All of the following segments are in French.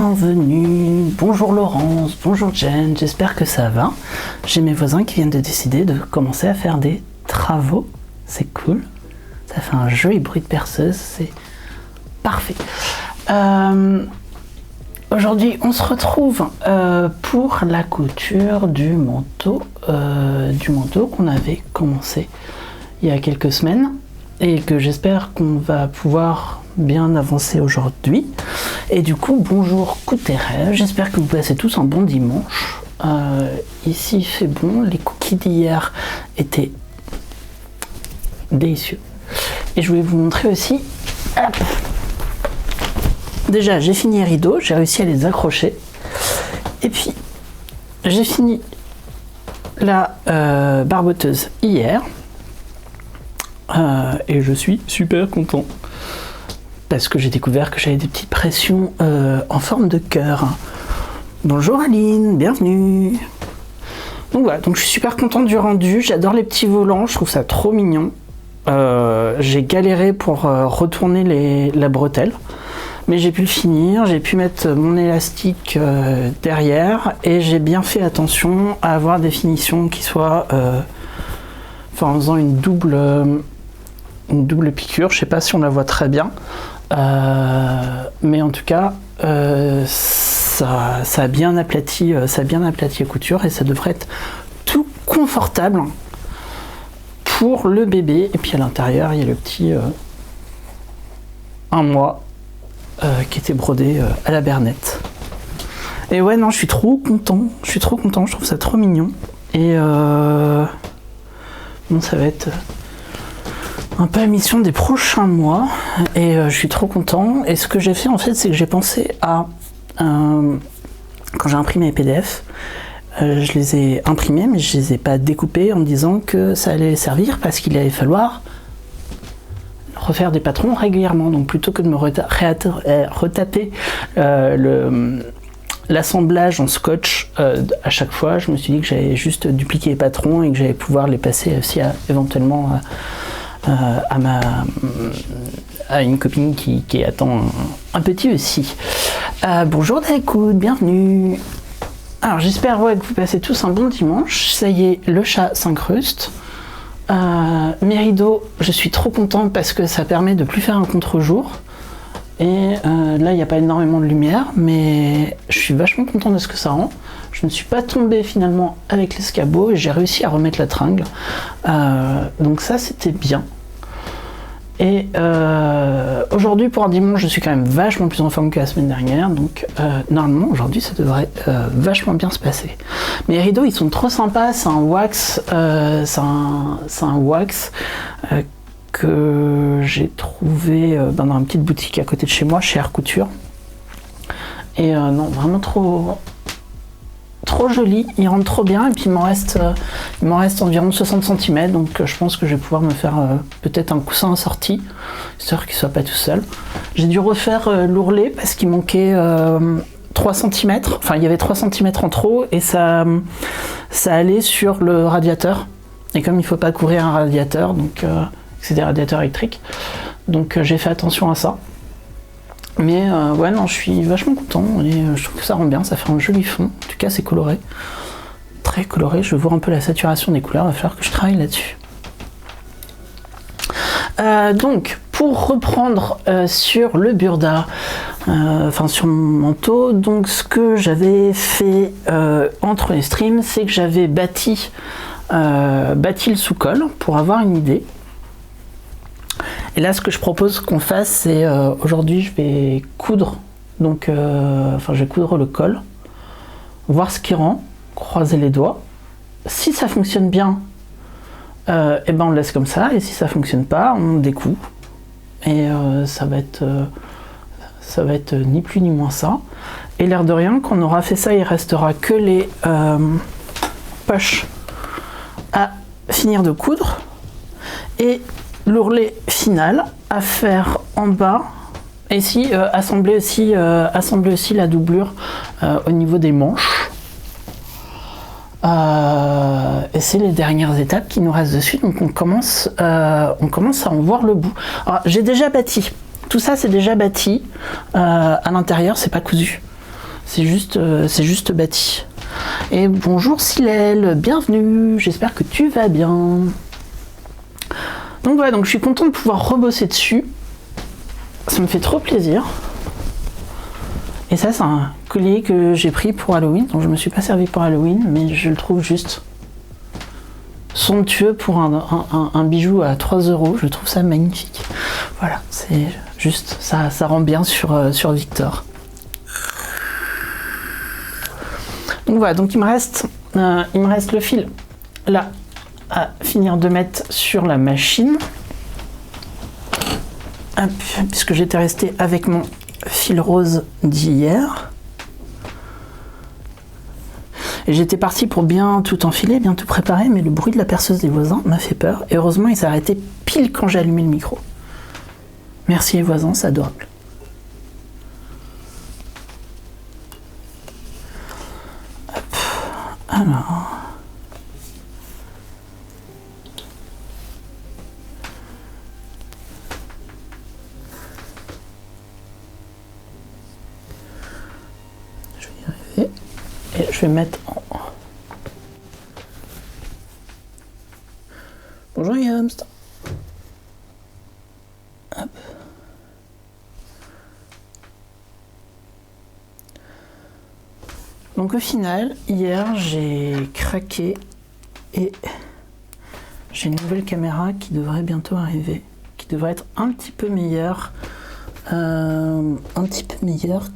bienvenue, bonjour Laurence, bonjour Jen, j'espère que ça va. J'ai mes voisins qui viennent de décider de commencer à faire des travaux, c'est cool. Ça fait un joli bruit de perceuse, c'est parfait. Aujourd'hui, on se retrouve pour la couture du manteau qu'on avait commencé il y a quelques semaines et que j'espère qu'on va pouvoir bien avancer aujourd'hui. Et du coup, bonjour Couterelle, j'espère que vous passez tous un bon dimanche. Ici, il fait bon, les cookies d'hier étaient délicieux. Et je voulais vous montrer aussi, hop. Déjà, j'ai fini les rideaux, j'ai réussi à les accrocher. Et puis, j'ai fini la barboteuse hier. Et je suis super content. Parce que j'ai découvert que j'avais des petites pressions en forme de cœur. Bonjour Aline, bienvenue. Donc voilà, donc je suis super contente du rendu. J'adore les petits volants, je trouve ça trop mignon. J'ai galéré pour retourner la bretelle. Mais j'ai pu le finir, j'ai pu mettre mon élastique derrière et j'ai bien fait attention à avoir des finitions qui soient en faisant une double piqûre. Je sais pas si on la voit très bien, mais en tout cas ça a bien aplati la couture et ça devrait être tout confortable pour le bébé. Et puis à l'intérieur il y a le petit 1 mois qui était brodé à la bernette. Et ouais, non, je suis trop content, je trouve ça trop mignon. Et bon, ça va être un peu la mission des prochains mois, et je suis trop content. Et ce que j'ai fait en fait, c'est que j'ai pensé à quand j'ai imprimé les PDF, je les ai imprimés, mais je les ai pas découpés en me disant que ça allait servir parce qu'il allait falloir refaire des patrons régulièrement. Donc plutôt que de me retaper l'assemblage en scotch à chaque fois, je me suis dit que j'allais juste dupliquer les patrons et que j'allais pouvoir les passer aussi éventuellement à une copine qui attend un petit aussi. Bonjour d'écoute, bienvenue. Alors j'espère que vous passez tous un bon dimanche. Ça y est, le chat s'incruste. Mes rideaux, je suis trop contente parce que ça permet de plus faire un contre-jour. Et là, il n'y a pas énormément de lumière, mais je suis vachement contente de ce que ça rend. Je ne suis pas tombée finalement avec l'escabeau et j'ai réussi à remettre la tringle. Donc ça, c'était bien. Et aujourd'hui, pour un dimanche, je suis quand même vachement plus en forme que la semaine dernière. Donc normalement, aujourd'hui, ça devrait vachement bien se passer. Mes rideaux, ils sont trop sympas. C'est un wax. Que j'ai trouvé dans une petite boutique à côté de chez moi, chez Air Couture. Et non, vraiment trop joli, il rentre trop bien. Et puis il m'en reste environ 60 cm, donc je pense que je vais pouvoir me faire peut-être un coussin assorti, histoire qu'il soit pas tout seul. J'ai dû refaire l'ourlet parce qu'il manquait 3 cm, enfin il y avait 3 cm en trop et ça allait sur le radiateur. Et comme il faut pas couvrir un radiateur, donc c'est des radiateurs électriques, donc j'ai fait attention à ça. Mais ouais, non, je suis vachement content et je trouve que ça rend bien, ça fait un joli fond. En tout cas, c'est coloré, très coloré. Je vois un peu la saturation des couleurs, il va falloir que je travaille là-dessus. Donc, pour reprendre sur le burda, sur mon manteau, donc ce que j'avais fait entre les streams, c'est que j'avais bâti le sous-col pour avoir une idée. Et là, ce que je propose qu'on fasse, c'est aujourd'hui, je vais coudre. Donc, je vais coudre le col, voir ce qui rend, croiser les doigts. Si ça fonctionne bien, et ben on le laisse comme ça. Et si ça fonctionne pas, on découpe. Et ça va être ni plus ni moins ça. Et l'air de rien, quand on aura fait ça, il restera que les poches à finir de coudre. Et l'ourlet final à faire en bas, et ici assembler aussi la doublure au niveau des manches. Et c'est les dernières étapes qui nous restent dessus, donc on commence à en voir le bout. Alors, j'ai déjà bâti, tout ça c'est déjà bâti, à l'intérieur c'est pas cousu. c'est juste bâti. Et bonjour Silel, bienvenue, j'espère que tu vas bien. Donc voilà, donc je suis contente de pouvoir rebosser dessus. Ça me fait trop plaisir. Et ça, c'est un collier que j'ai pris pour Halloween, donc je me suis pas servi pour Halloween, mais je le trouve juste somptueux pour un bijou à 3 €. Je trouve ça magnifique. Voilà, c'est juste, ça rend bien sur Victor. Donc voilà, donc il me reste le fil là à finir de mettre sur la machine. Hop, puisque j'étais restée avec mon fil rose d'hier. Et j'étais partie pour bien tout enfiler, bien tout préparer, mais le bruit de la perceuse des voisins m'a fait peur. Et heureusement, il s'est arrêté pile quand j'ai allumé le micro. Merci les voisins, c'est adorable. Hop, alors... Et je vais mettre en... Bonjour Yamst. Hop. Donc au final, hier j'ai craqué et j'ai une nouvelle caméra qui devrait bientôt arriver, qui devrait être un petit peu meilleure,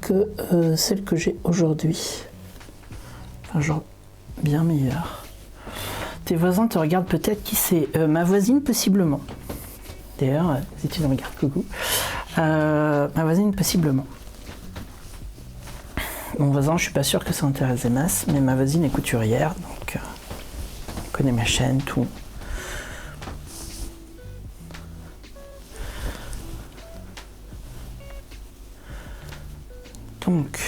que celle que j'ai aujourd'hui. Enfin, genre bien meilleure. Tes voisins te regardent peut-être, qui c'est? Ma voisine possiblement. D'ailleurs, si tu me regardes, coucou. Ma voisine possiblement. Mon voisin, je suis pas sûr que ça intéresse des masses, mais ma voisine est couturière, donc elle connaît ma chaîne, tout. Donc.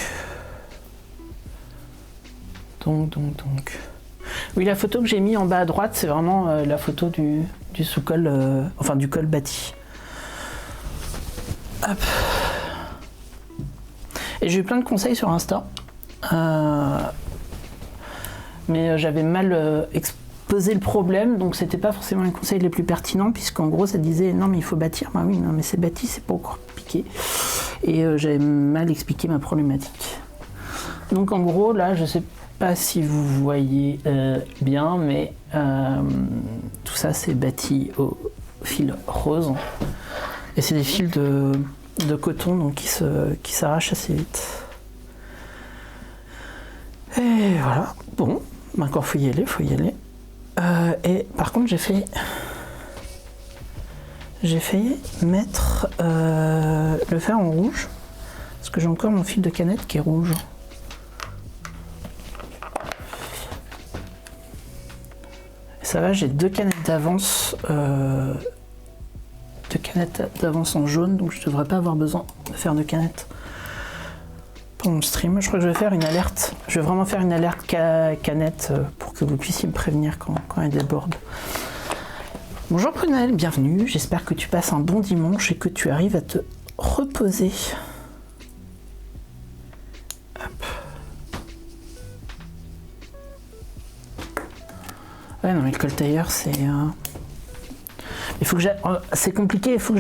Oui, la photo que j'ai mis en bas à droite, c'est vraiment la photo du sous-col, enfin du col bâti. Hop. Et j'ai eu plein de conseils sur Insta. Mais j'avais mal exposé le problème, donc c'était pas forcément les conseils les plus pertinents, puisqu'en gros ça disait non mais il faut bâtir. Bah oui, non mais c'est bâti, c'est pas encore piqué. Et j'avais mal expliqué ma problématique. Donc en gros là, je sais pas si vous voyez bien, mais tout ça c'est bâti au fil rose. Et c'est des fils de coton donc qui s'arrachent assez vite. Et voilà, bon, encore faut y aller. Et par contre j'ai failli mettre le fer en rouge, parce que j'ai encore mon fil de canette qui est rouge. Et ça va, j'ai 2 canettes d'avance, en jaune, donc je devrais pas avoir besoin de faire de canettes pour mon stream. Je crois que je vais faire une alerte. Je vais vraiment faire une alerte canette pour que vous puissiez me prévenir quand elle déborde. Bonjour Prunelle, bienvenue. J'espère que tu passes un bon dimanche et que tu arrives à te reposer. Hop. Ouais, non mais le coltailleur c'est... Il faut que c'est compliqué, il faut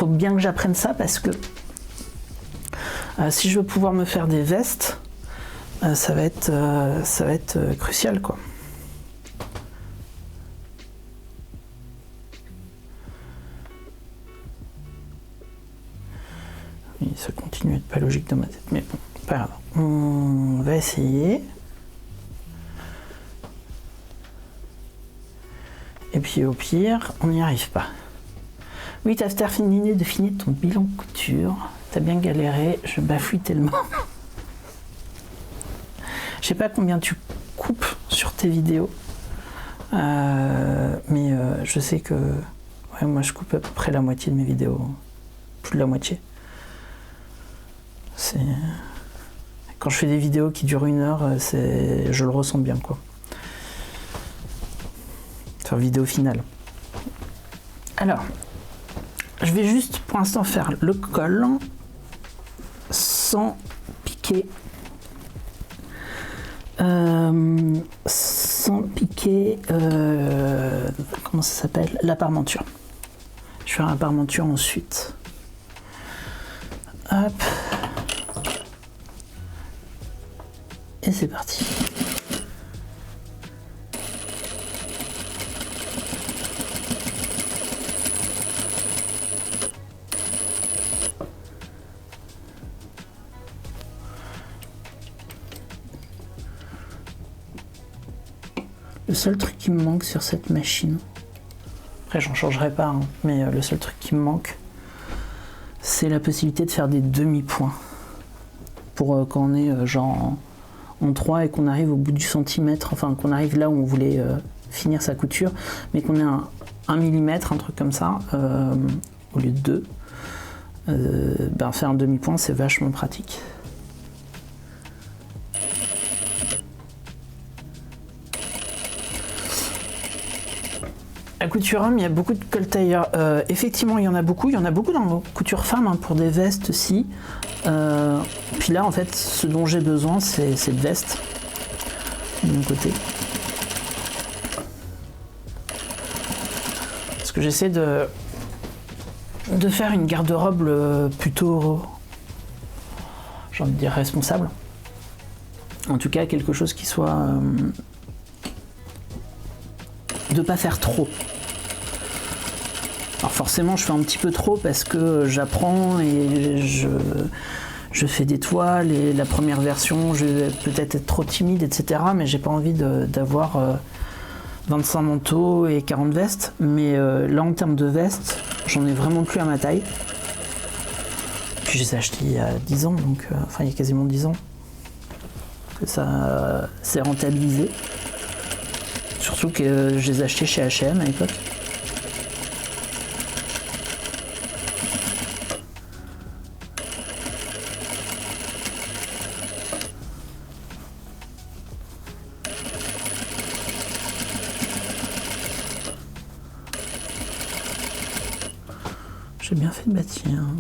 bien que j'apprenne ça, parce que si je veux pouvoir me faire des vestes, ça va être crucial quoi. Oui, ça continue à être pas logique dans ma tête, mais bon, pas grave. On va essayer. Et puis au pire, on n'y arrive pas. Oui, t'as terminé de finir ton bilan couture. T'as bien galéré, je bafouille tellement. Je sais pas combien tu coupes sur tes vidéos. Mais je sais que... Ouais, moi je coupe à peu près la moitié de mes vidéos. Plus de la moitié. Quand je fais des vidéos qui durent 1 heure, je le ressens bien quoi. Enfin, vidéo finale. Alors, je vais juste pour l'instant faire le col sans piquer Sans piquer, comment ça s'appelle? La parmenture. Je vais faire la parmenture ensuite. Hop. Et c'est parti. Le seul truc qui me manque sur cette machine, après j'en changerai pas, hein, mais le seul truc qui me manque, c'est la possibilité de faire des demi-points. Pour quand on est genre en 3 et qu'on arrive au bout du centimètre, enfin qu'on arrive là où on voulait finir sa couture, mais qu'on ait un millimètre, un truc comme ça, au lieu de 2, faire un demi-point, c'est vachement pratique. La couture homme, il y a beaucoup de col tailleur. Effectivement, il y en a beaucoup dans la couture femme, hein, pour des vestes aussi. Puis là, en fait, ce dont j'ai besoin, c'est de veste de mon côté. Parce que j'essaie de faire une garde-robe plutôt, j'ai envie de dire, responsable. En tout cas, quelque chose qui soit... de pas faire trop. Alors forcément, je fais un petit peu trop parce que j'apprends et je fais des toiles et la première version, je vais peut-être être trop timide, etc. Mais j'ai pas envie d'avoir 25 manteaux et 40 vestes. Mais là, en termes de vestes, j'en ai vraiment plus à ma taille. Puis je les ai achetées il y a 10 ans, donc il y a quasiment 10 ans que ça s'est rentabilisé. Surtout que je les ai achetés chez H&M à l'époque. J'ai bien fait de bâtir. Hein.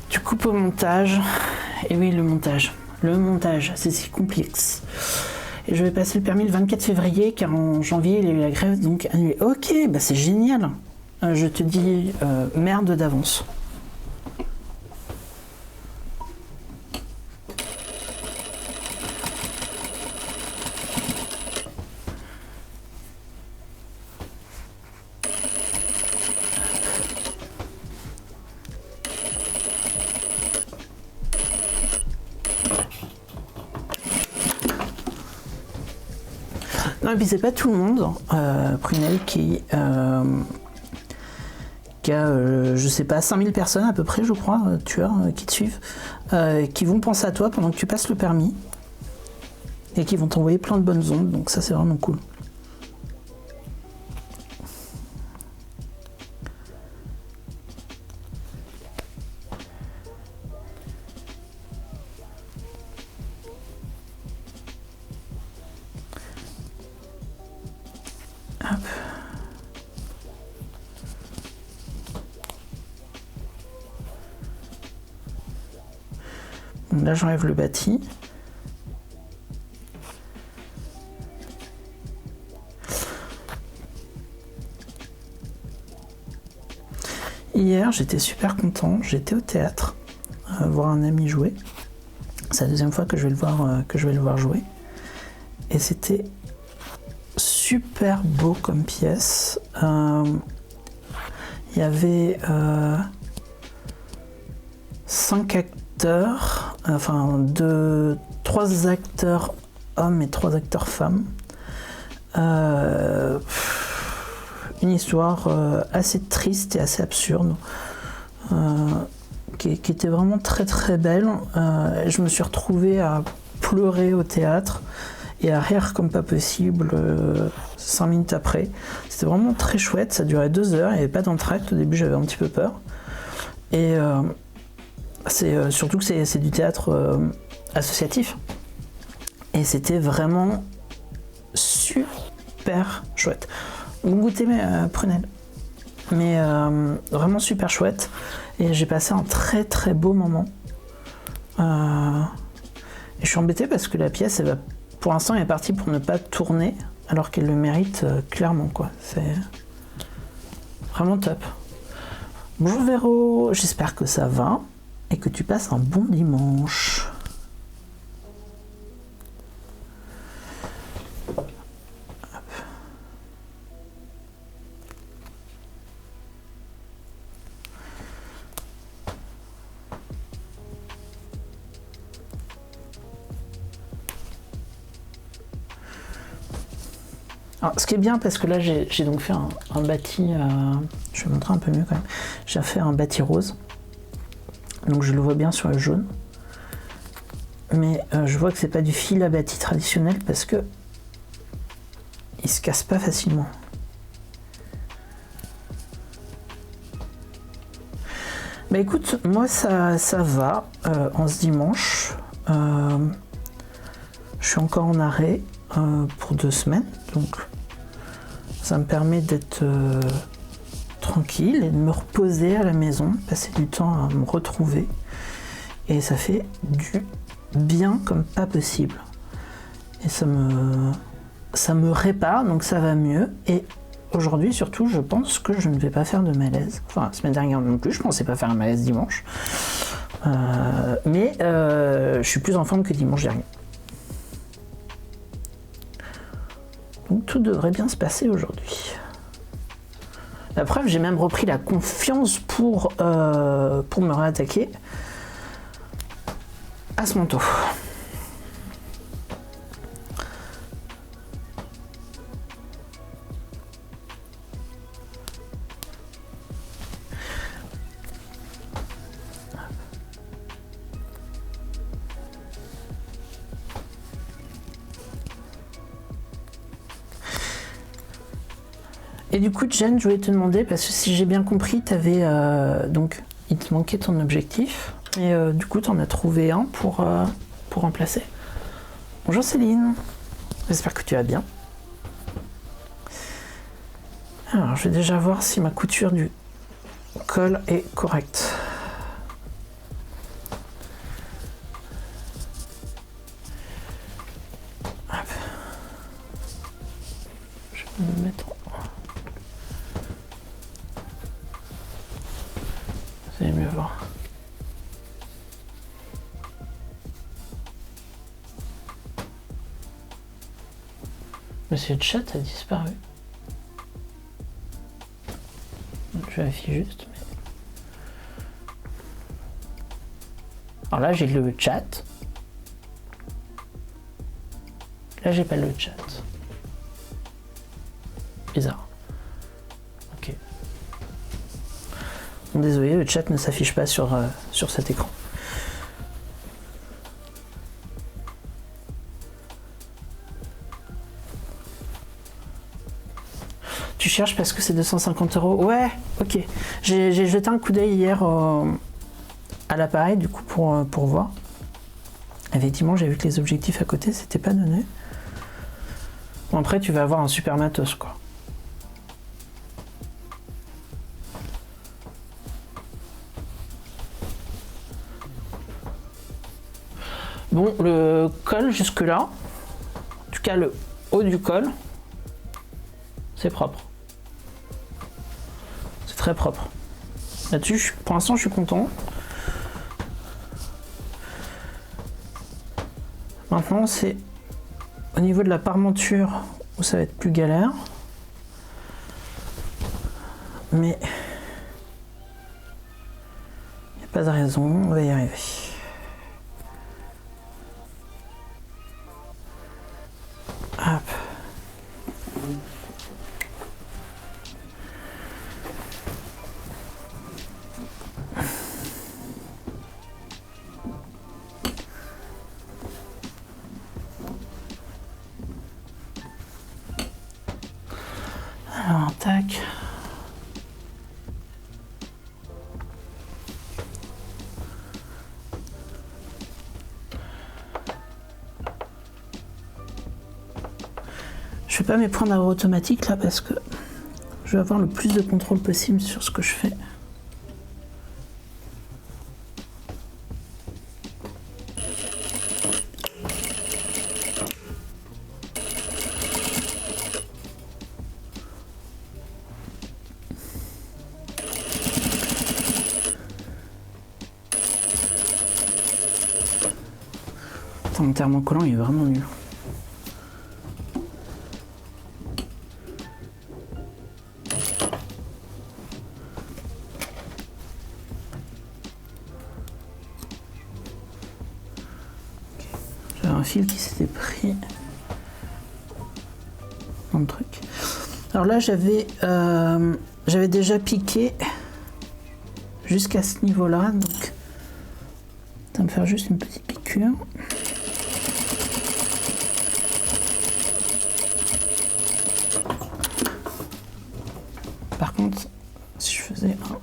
Tu coupes au montage. Et oui, le montage, c'est si complexe. Et je vais passer le permis le 24 février, car en janvier, il y a eu la grève, donc annulé. Ok, bah c'est génial. Je te dis merde d'avance. Non, et puis c'est pas tout le monde, Prunelle, qui a, je sais pas, 5000 personnes à peu près, je crois, tueurs qui te suivent, qui vont penser à toi pendant que tu passes le permis et qui vont t'envoyer plein de bonnes ondes, donc ça c'est vraiment cool. Hop. Bon, là j'enlève le bâti. Hier j'étais super content, j'étais au théâtre voir un ami jouer. C'est la deuxième fois que je vais le voir jouer. Et c'était super beau comme pièce. Il y avait 5 acteurs, enfin 3 acteurs hommes et 3 acteurs femmes. Une histoire assez triste et assez absurde, qui était vraiment très très belle. Je me suis retrouvée à pleurer au théâtre et à rire comme pas possible 5 minutes après. C'était vraiment très chouette, ça durait 2 heures, il n'y avait pas d'entracte, au début j'avais un petit peu peur. Et c'est surtout que c'est du théâtre associatif. Et c'était vraiment super super chouette. Bon goûter prunelle. Mais vraiment super chouette. Et j'ai passé un très très beau moment. Et je suis embêtée parce que la pièce, pour l'instant, elle est partie pour ne pas tourner, alors qu'elle le mérite clairement, quoi. C'est vraiment top. Bonjour Véro, j'espère que ça va et que tu passes un bon dimanche. Alors, ce qui est bien, parce que là j'ai donc fait un bâti, je vais montrer un peu mieux quand même, j'ai fait un bâti rose, donc je le vois bien sur le jaune, mais je vois que c'est pas du fil à bâti traditionnel parce que il se casse pas facilement. Bah écoute, moi ça va en ce dimanche, je suis encore en arrêt pour 2 semaines, donc ça me permet d'être tranquille et de me reposer à la maison, passer du temps à me retrouver, et ça fait du bien comme pas possible. Et ça me répare, donc ça va mieux. Et aujourd'hui surtout, je pense que je ne vais pas faire de malaise. Enfin, la semaine dernière non plus, je pensais pas faire un malaise dimanche. Mais je suis plus en forme que dimanche dernier. Donc tout devrait bien se passer aujourd'hui. La preuve, j'ai même repris la confiance pour me réattaquer à ce manteau. Et du coup, Jen, je voulais te demander, parce que si j'ai bien compris, donc il te manquait ton objectif, et du coup, tu en as trouvé un pour remplacer. Bonjour Céline, j'espère que tu vas bien. Alors, je vais déjà voir si ma couture du col est correcte. Hop. Je vais me mettre en... Vous allez mieux voir. Monsieur le chat a disparu. Je vérifie juste. Mais... Alors là, j'ai le chat. Là, j'ai pas le chat. Bizarre. Ok. Bon, désolé, le chat ne s'affiche pas sur cet écran. Tu cherches parce que c'est 250 €. Ouais, ok. J'ai jeté un coup d'œil hier à l'appareil, du coup, pour voir. Effectivement, j'ai vu que les objectifs à côté, c'était pas donné. Bon, après, tu vas avoir un super matos, quoi. Bon, le col jusque-là, en tout cas le haut du col, c'est propre. C'est très propre. Là-dessus, pour l'instant, je suis content. Maintenant, c'est au niveau de la parmenture où ça va être plus galère. Mais il n'y a pas de raison, on va y arriver. Hop. Alors, tac. Je vais pas mes points d'arrêt automatique là parce que je vais avoir le plus de contrôle possible sur ce que je fais. Mon thermocollant il est vraiment nul. J'avais un fil qui s'était pris dans le truc. Alors là j'avais déjà piqué jusqu'à ce niveau-là, donc ça va me faire juste une petite piqûre. Par contre, si je faisais un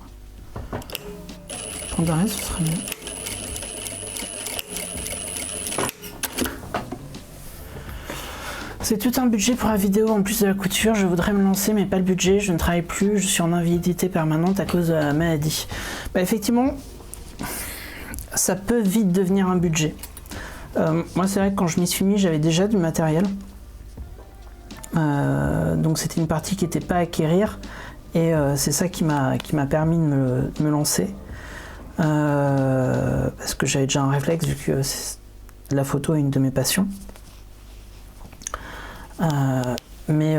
point d'arrêt, ce serait mieux. C'est tout un budget pour la vidéo en plus de la couture. Je voudrais me lancer, mais pas le budget. Je ne travaille plus. Je suis en invalidité permanente à cause de la maladie. Bah, effectivement, ça peut vite devenir un budget. Moi, c'est vrai que quand je m'y suis mis, j'avais déjà du matériel. Donc, c'était une partie qui n'était pas à acquérir. Et c'est ça qui m'a permis de me lancer. Parce que j'avais déjà un réflexe, vu que la photo est une de mes passions. Mais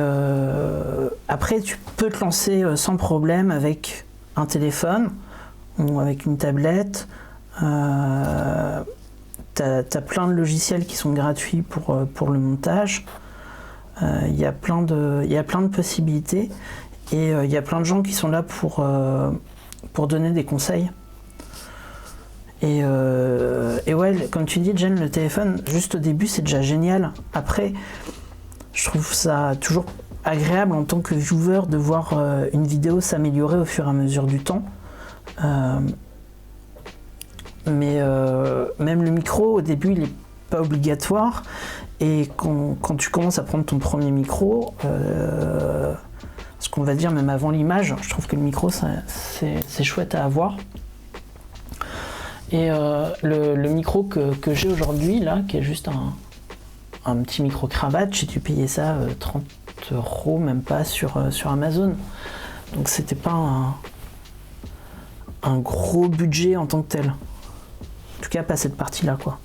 après, tu peux te lancer sans problème avec un téléphone ou avec une tablette. T'as plein de logiciels qui sont gratuits pour le montage. Il y a plein de possibilités. Et il y a plein de gens qui sont là pour donner des conseils. Et ouais, comme tu dis, Jen, le téléphone, juste au début, c'est déjà génial. Après, je trouve ça toujours agréable en tant que viewer de voir une vidéo s'améliorer au fur et à mesure du temps. Mais même le micro, au début, il n'est pas obligatoire. Et quand tu commences à prendre ton premier micro, ce qu'on va dire même avant l'image, je trouve que le micro c'est chouette à avoir. Et le micro que j'ai aujourd'hui là, qui est juste un petit micro cravate, j'ai dû payer ça 30 €, même pas sur Amazon. Donc c'était pas un gros budget en tant que tel. En tout cas pas cette partie là quoi.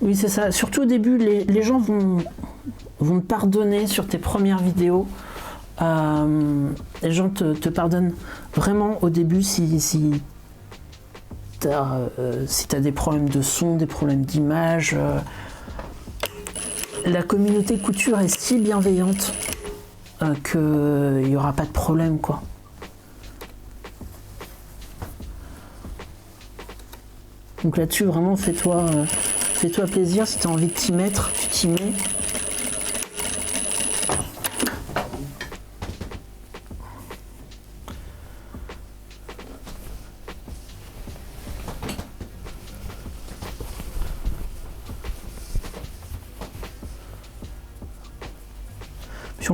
Oui, c'est ça. Surtout au début, les gens vont te pardonner sur tes premières vidéos. Les gens te pardonnent vraiment au début si t'as des problèmes de son, des problèmes d'image. La communauté couture est si bienveillante qu'il n'y aura pas de problème, quoi. Donc là-dessus, vraiment, fais-toi plaisir. Si tu as envie de t'y mettre, tu t'y mets. Puis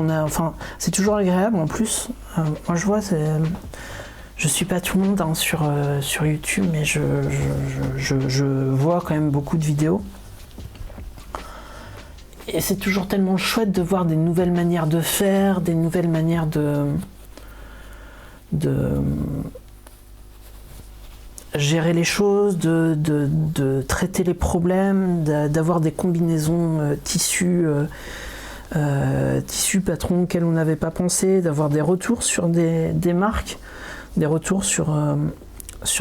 c'est toujours agréable en plus. Moi je vois, je suis pas tout le monde sur YouTube, mais je vois quand même beaucoup de vidéos. Et c'est toujours tellement chouette de voir des nouvelles manières de faire, des nouvelles manières de gérer les choses, de traiter les problèmes, d'avoir des combinaisons tissus patrons auxquels on n'avait pas pensé, d'avoir des retours sur des marques, des retours sur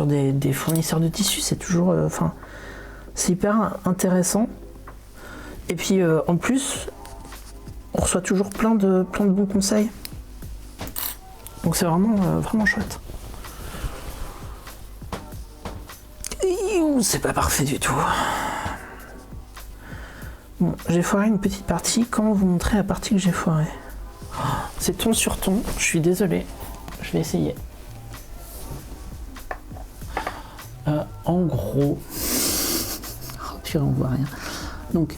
des fournisseurs de tissus. C'est toujours, c'est hyper intéressant. Et puis en plus, on reçoit toujours plein de bons conseils. Donc c'est vraiment chouette. C'est pas parfait du tout. Bon, j'ai foiré une petite partie. Comment vous montrer la partie que j'ai foirée? c'est ton sur ton, je suis désolé, je vais essayer. En gros, oh, purée, on voit rien. Donc,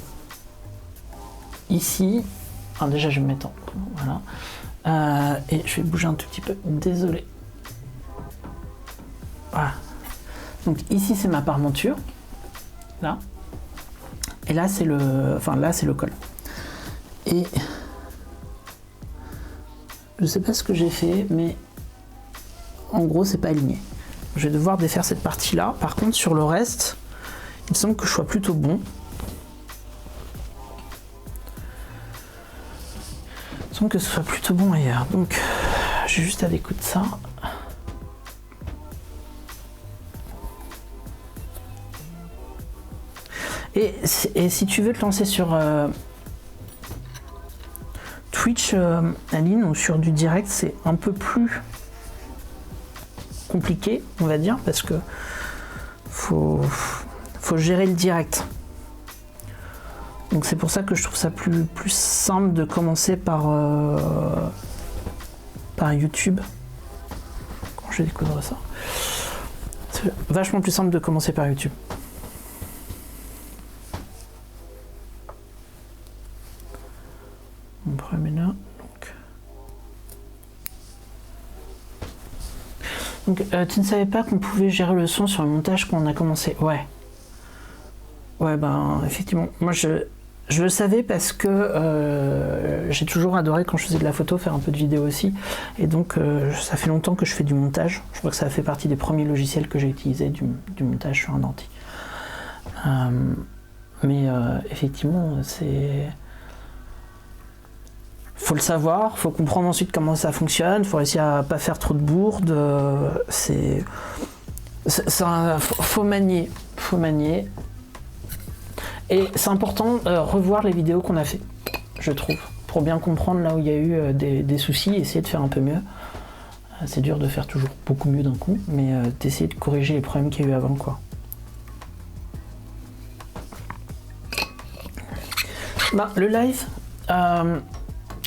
ici, alors déjà je vais me mettre en, voilà, et je vais bouger un tout petit peu, désolé. Voilà. Donc ici c'est ma parmenture, là, et là c'est le, enfin là c'est le col. Et je sais pas ce que j'ai fait, mais en gros c'est pas aligné. Je vais devoir défaire cette partie-là. Par contre sur le reste, il me semble que je sois plutôt bon. Il me semble que ce soit plutôt bon ailleurs. Donc j'ai juste à découdre ça. Et si tu veux te lancer sur Twitch, Aline, ou sur du direct, c'est un peu plus compliqué, on va dire, parce que faut gérer le direct. Donc c'est pour ça que je trouve ça plus simple de commencer par YouTube. Quand je vais découvrir ça, c'est vachement plus simple de commencer par YouTube. On premier là, donc tu ne savais pas qu'on pouvait gérer le son sur le montage quand on a commencé? Ouais, ben effectivement, moi je le savais parce que j'ai toujours adoré quand je faisais de la photo faire un peu de vidéo aussi, et donc ça fait longtemps que je fais du montage. Je crois que ça fait partie des premiers logiciels que j'ai utilisé du montage sur un ordi. Mais effectivement, faut le savoir, faut comprendre ensuite comment ça fonctionne, faut réussir à pas faire trop de bourdes, faut manier, et c'est important revoir les vidéos qu'on a fait, je trouve, pour bien comprendre là où il y a eu des soucis, essayer de faire un peu mieux. C'est dur de faire toujours beaucoup mieux d'un coup, mais d'essayer de corriger les problèmes qu'il y a eu avant, quoi. Bah, le live,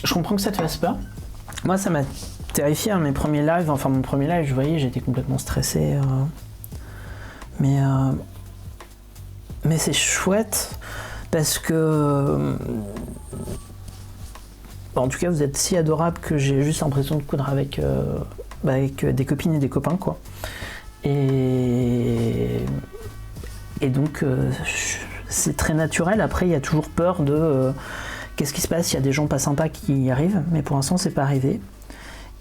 je comprends que ça te fasse peur. Moi, ça m'a terrifié, hein, mes premiers lives. Enfin, mon premier live, je voyais, j'étais complètement stressé. Mais c'est chouette parce que... en tout cas, vous êtes si adorable que j'ai juste l'impression de coudre avec des copines et des copains, quoi. Et donc, c'est très naturel. Après, il y a toujours peur de... qu'est-ce qui se passe? Il y a des gens pas sympas qui y arrivent, mais pour l'instant c'est pas arrivé.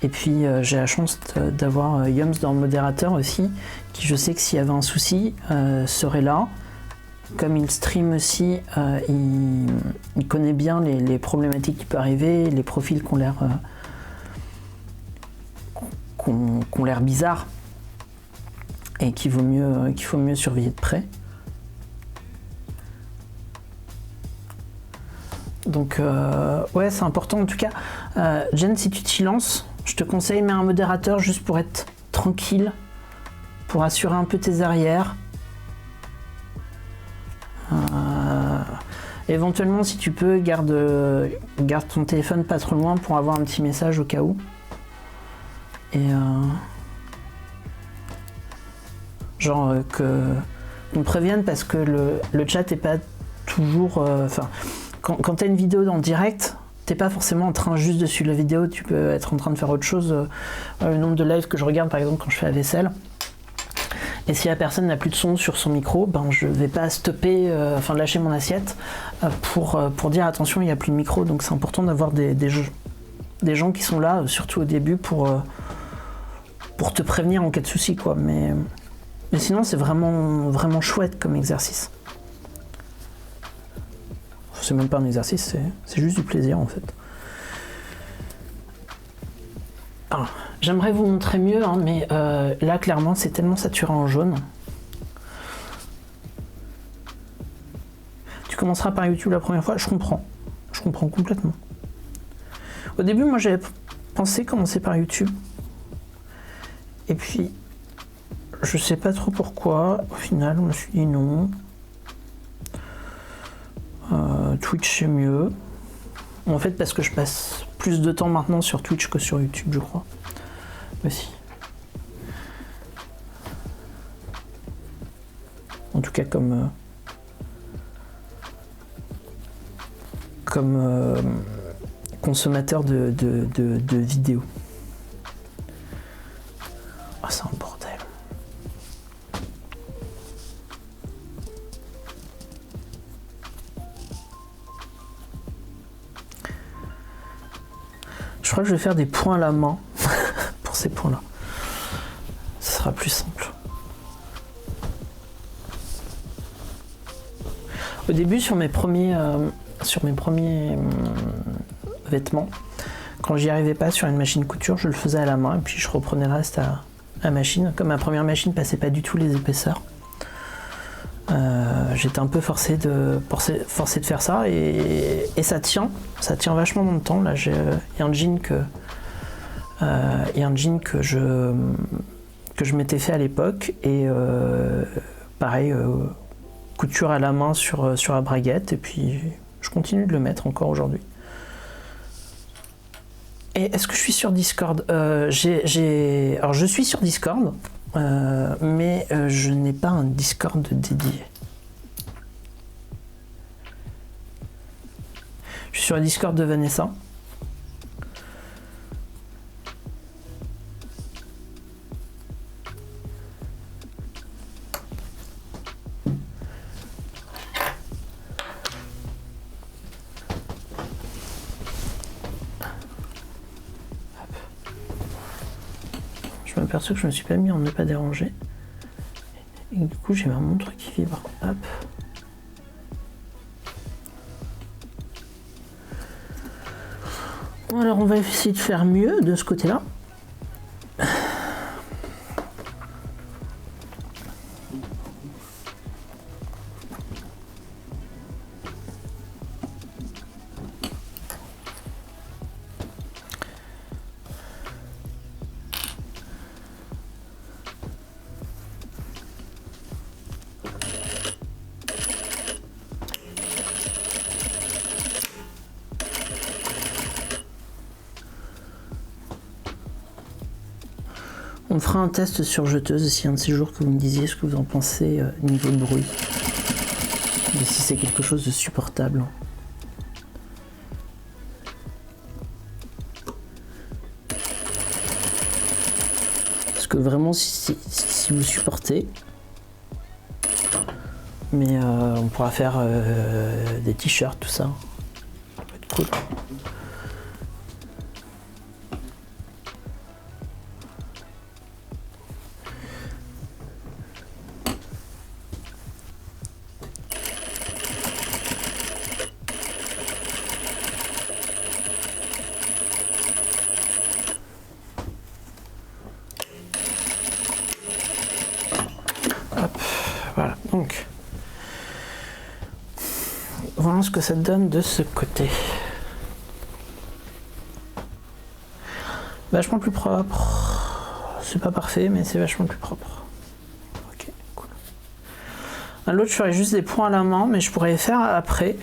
Et puis j'ai la chance d'avoir Yums dans le modérateur aussi, qui, je sais que s'il y avait un souci, serait là. Comme il stream aussi, il connaît bien les problématiques qui peuvent arriver, les profils qui ont l'air bizarres et qu'il faut mieux surveiller de près. Donc ouais, c'est important en tout cas. Jen, si tu t'y lances, je te conseille, mets un modérateur juste pour être tranquille, pour assurer un peu tes arrières. Éventuellement, si tu peux, garde ton téléphone pas trop loin pour avoir un petit message au cas où. Et genre qu'on te prévienne, parce que le chat est pas toujours... Quand tu as une vidéo dans le direct, t'es pas forcément en train juste de suivre la vidéo, tu peux être en train de faire autre chose. Le nombre de lives que je regarde, par exemple, quand je fais la vaisselle, et si la personne n'a plus de son sur son micro, ben je vais pas stopper, lâcher mon assiette pour dire attention, il n'y a plus de micro. Donc c'est important d'avoir des gens qui sont là, surtout au début, pour te prévenir en cas de souci, quoi. Mais sinon, c'est vraiment, vraiment chouette comme exercice. C'est même pas un exercice, c'est juste du plaisir en fait. Alors, j'aimerais vous montrer mieux, hein, mais là clairement c'est tellement saturé en jaune. Tu commenceras par YouTube la première fois, je comprends complètement. Au début, moi j'avais pensé commencer par YouTube, et puis je sais pas trop pourquoi, au final je me suis dit non. Twitch c'est mieux. En fait, parce que je passe plus de temps maintenant sur Twitch que sur YouTube, je crois. Aussi. En tout cas, comme consommateur de vidéos. Oh, c'est un bordel. Je crois que je vais faire des points à la main pour ces points-là. Ce sera plus simple. Au début, sur mes premiers vêtements, quand j'y arrivais pas sur une machine couture, je le faisais à la main et puis je reprenais le reste à la machine. Comme ma première machine passait pas du tout les épaisseurs, j'étais un peu forcé de faire ça et ça tient vachement dans le temps. Là, il y a un jean que je m'étais fait à l'époque et pareil, couture à la main sur la braguette et puis je continue de le mettre encore aujourd'hui. Et est-ce que je suis sur Discord? Alors je suis sur Discord, mais je n'ai pas un Discord dédié. Je suis sur le Discord de Vanessa. Je m'aperçois que je me suis pas mis en ne pas déranger. Et du coup, j'ai ma montre qui vibre. Hop. Bon, alors on va essayer de faire mieux de ce côté-là. On fera un test sur jeteuse si un de ces jours que vous me disiez ce que vous en pensez niveau de bruit. Et si c'est quelque chose de supportable. Parce que vraiment si vous supportez. Mais on pourra faire des t-shirts, tout ça. Ça va être cool. Voilà, donc voilà ce que ça donne de ce côté. Vachement plus propre. C'est pas parfait, mais c'est vachement plus propre. Ok, cool. À l'autre, je ferais juste des points à la main, mais je pourrais les faire après.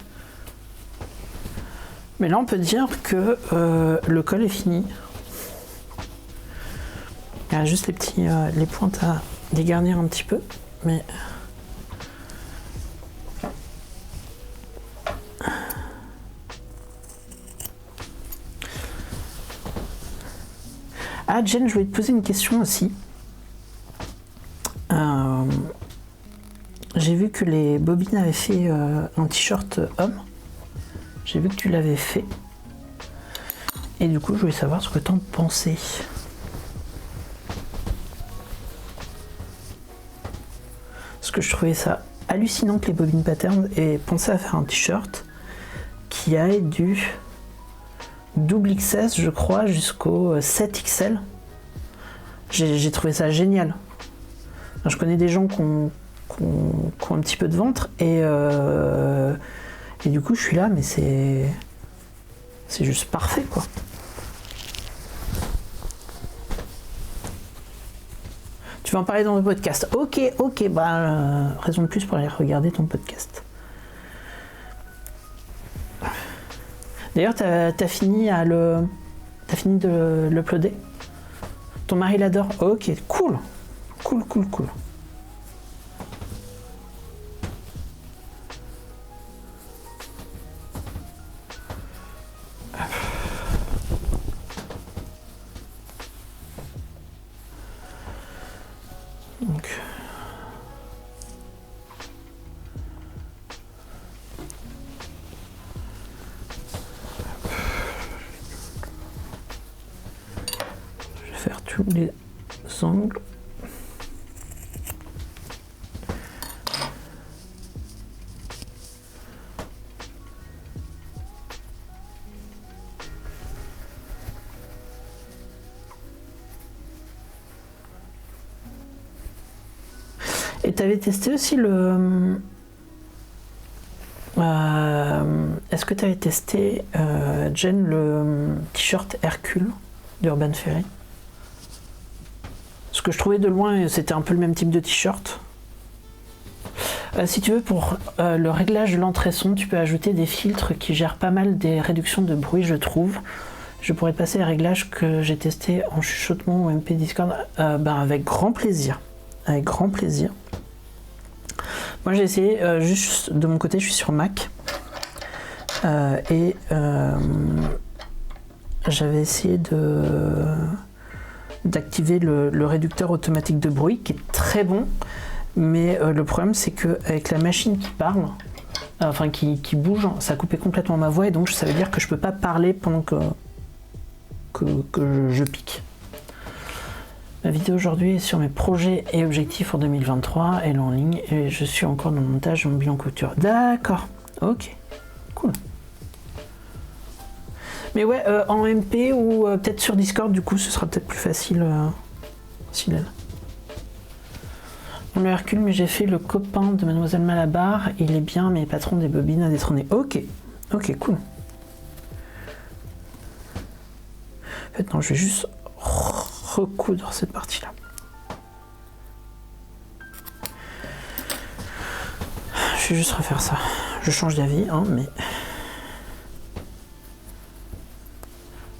Mais là, on peut dire que le col est fini. Il y a juste les pointes à dégarnir un petit peu, mais ah, Jen, je voulais te poser une question aussi. J'ai vu que les bobines avaient fait un t-shirt homme. J'ai vu que tu l'avais fait. Et du coup, je voulais savoir ce que t'en pensais. Parce que je trouvais ça hallucinant que les bobines pattern aient pensé à faire un t-shirt qui aille du double XS, je crois, jusqu'au 7XL. J'ai trouvé ça génial. Alors, je connais des gens qui ont un petit peu de ventre et du coup je suis là, mais c'est juste parfait, quoi. Tu vas en parler dans le podcast. Ok, bah raison de plus pour aller regarder ton podcast. D'ailleurs, t'as fini à le T'as fini de l'uploader? Ton mari l'adore? Ok, cool. Cool, cool, cool. Donc... je vais faire tous les angles. Et tu avais testé aussi le... est-ce que tu avais testé, Jen, le t-shirt Hercule d'Urban Ferry? Ce que je trouvais de loin, c'était un peu le même type de t-shirt. Si tu veux, pour le réglage de l'entrée son, tu peux ajouter des filtres qui gèrent pas mal des réductions de bruit, je trouve. Je pourrais te passer les réglages que j'ai testés en chuchotement ou MP Discord, avec grand plaisir. Avec grand plaisir. Moi j'ai essayé, juste de mon côté, je suis sur Mac. J'avais essayé d'activer le réducteur automatique de bruit, qui est très bon. Mais le problème, c'est qu'avec la machine qui parle, enfin qui bouge, ça coupait complètement ma voix, et donc ça veut dire que je peux pas parler pendant que je pique. La vidéo aujourd'hui est sur mes projets et objectifs pour 2023, elle est en ligne, et je suis encore dans le montage, mon bilan couture. D'accord, ok, cool. Mais ouais, en MP ou peut-être sur Discord, du coup, ce sera peut-être plus facile. On le Hercule, mais j'ai fait le copain de Mademoiselle Malabar. Il est bien, mais patron des bobines à détrôner. Ok, ok, cool. En fait, non, je vais juste recoudre cette partie-là. Je vais juste refaire ça. Je change d'avis, hein, mais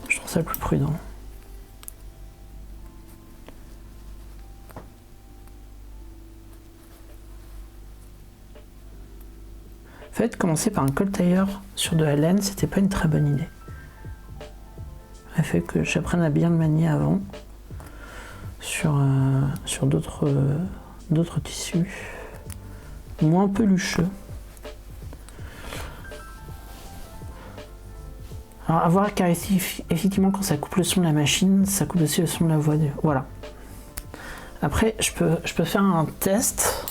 je trouve ça le plus prudent. En fait, commencer par un col tailleur sur de la laine, c'était pas une très bonne idée. Il fait que j'apprenne à bien le manier avant sur d'autres tissus moins pelucheux. Alors à voir, car ici, effectivement, quand ça coupe le son de la machine, ça coupe aussi le son de la voix. Voilà. Après, je peux faire un test.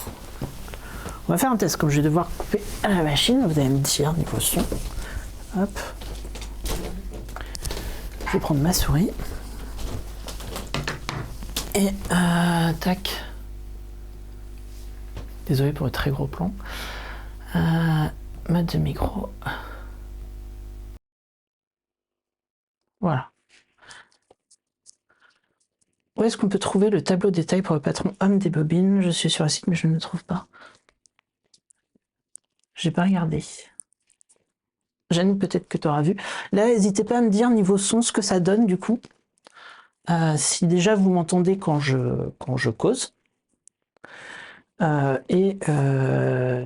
On va faire un test, comme je vais devoir couper à la machine, vous allez me dire niveau son. Hop. Je vais prendre ma souris. Et tac. Désolé pour le très gros plan. Mode de micro. Voilà. Où est-ce qu'on peut trouver le tableau détail pour le patron homme des bobines? Je suis sur le site, mais je ne le trouve pas. J'ai pas regardé. Jeanne, peut-être que tu auras vu. Là, n'hésitez pas à me dire niveau son ce que ça donne du coup. Si déjà vous m'entendez quand je cause.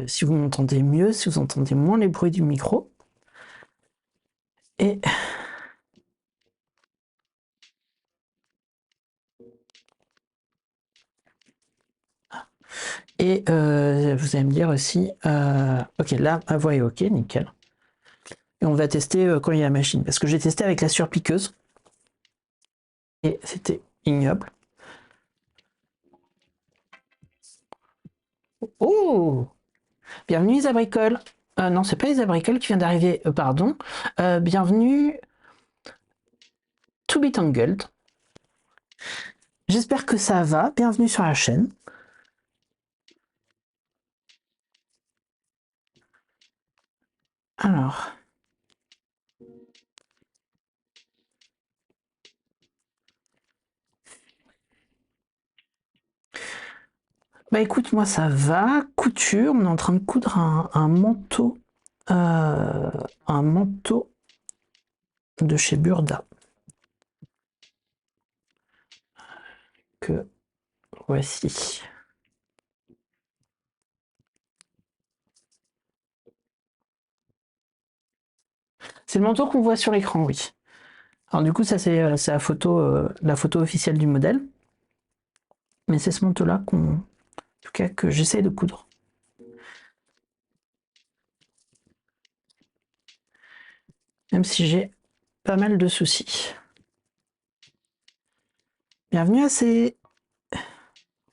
Si vous m'entendez mieux, si vous entendez moins les bruits du micro. Et vous allez me dire aussi, ok, là, ma voix est ok, nickel. Et on va tester quand il y a la machine, parce que j'ai testé avec la surpiqueuse. Et c'était ignoble. Oh! Bienvenue Isa Bricole. Non, c'est pas Isa Bricole qui vient d'arriver, pardon. Bienvenue To Be Tangled. J'espère que ça va. Bienvenue sur la chaîne. Alors. Bah écoute, moi ça va. Couture, on est en train de coudre un manteau. Un manteau de chez Burda. Donc, voici. C'est le manteau qu'on voit sur l'écran, oui. Alors du coup, ça c'est la photo officielle du modèle. Mais c'est ce manteau-là en tout cas, que j'essaie de coudre. Même si j'ai pas mal de soucis. Bienvenue à C.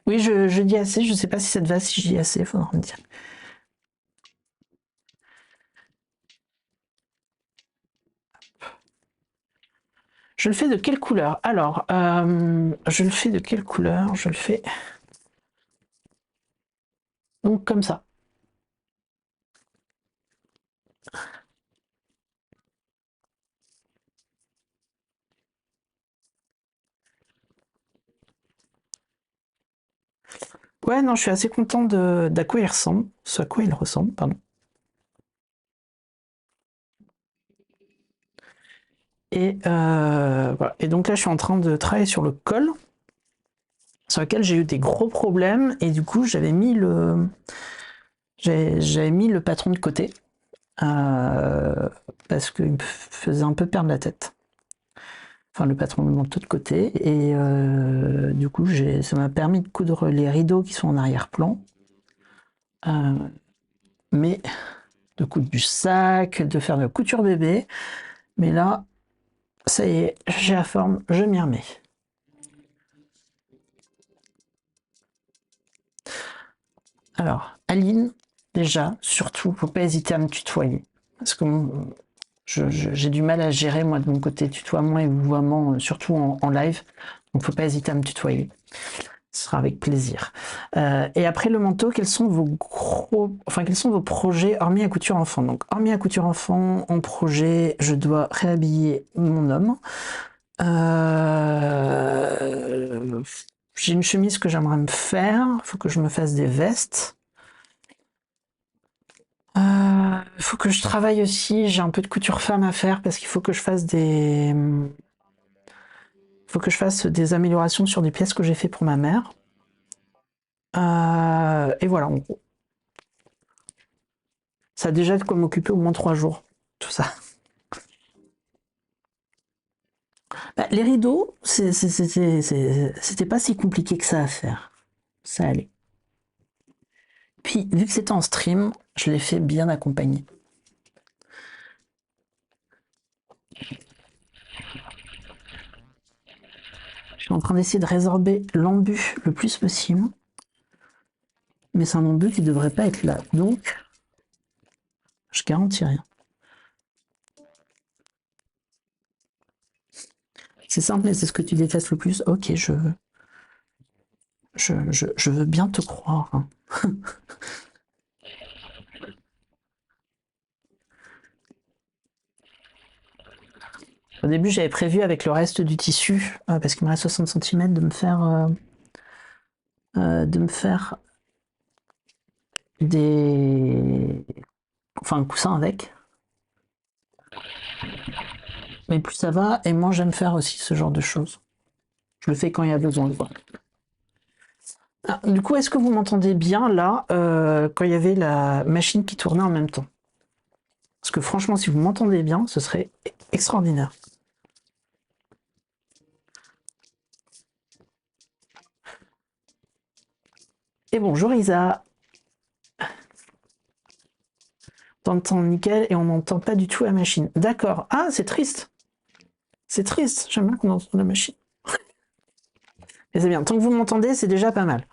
Oui, je dis assez, je sais pas si ça te va si je dis assez, faudra me dire. Je le fais de quelle couleur? Alors, je le fais de quelle couleur? Je le fais donc comme ça. Ouais, non, je suis assez content d'à quoi il ressemble, ce à quoi il ressemble, pardon. Et voilà. Et donc là, je suis en train de travailler sur le col, sur lequel j'ai eu des gros problèmes, et du coup, j'avais mis le patron de côté, parce qu'il me faisait un peu perdre la tête. Enfin, le patron de manteau de côté, et du coup, ça m'a permis de coudre les rideaux qui sont en arrière-plan, mais de coudre du sac, de faire de la couture bébé, mais là, ça y est, j'ai la forme, je m'y remets. Alors, Aline, déjà, surtout, faut pas hésiter à me tutoyer. Parce que j'ai du mal à gérer, moi, de mon côté, tutoiement et vouvoiement, surtout en live. Donc, faut pas hésiter à me tutoyer. Ce sera avec plaisir. Et après le manteau, quels sont vos projets hormis à couture enfant? Donc, hormis à couture enfant, en projet, je dois réhabiller mon homme. J'ai une chemise que j'aimerais me faire. Il faut que je me fasse des vestes. Il faut que je travaille aussi. J'ai un peu de couture femme à faire parce qu'il faut que je fasse des améliorations sur des pièces que j'ai fait pour ma mère. Et voilà, en gros. Ça a déjà de quoi m'occuper au moins 3 jours, tout ça. Bah, les rideaux, c'était pas si compliqué que ça à faire. Ça allait. Puis, vu que c'était en stream, je l'ai fait bien accompagné. Je suis en train d'essayer de résorber l'embu le plus possible. Mais c'est un embu qui devrait pas être là. Donc, je garantis rien. C'est simple, mais c'est ce que tu détestes le plus. Ok, je veux bien te croire. Hein. Au début, j'avais prévu avec le reste du tissu, parce qu'il me reste 60 cm, de me faire un coussin avec. Mais plus ça va, et moi j'aime faire aussi ce genre de choses. Je le fais quand il y a besoin. Ah, du coup, est-ce que vous m'entendez bien là, quand il y avait la machine qui tournait en même temps? Parce que franchement, si vous m'entendez bien, ce serait extraordinaire. Et bonjour Isa. On entend nickel et on n'entend pas du tout la machine. D'accord. Ah, c'est triste. C'est triste. J'aime bien qu'on entende la machine. Mais c'est bien. Tant que vous m'entendez, c'est déjà pas mal.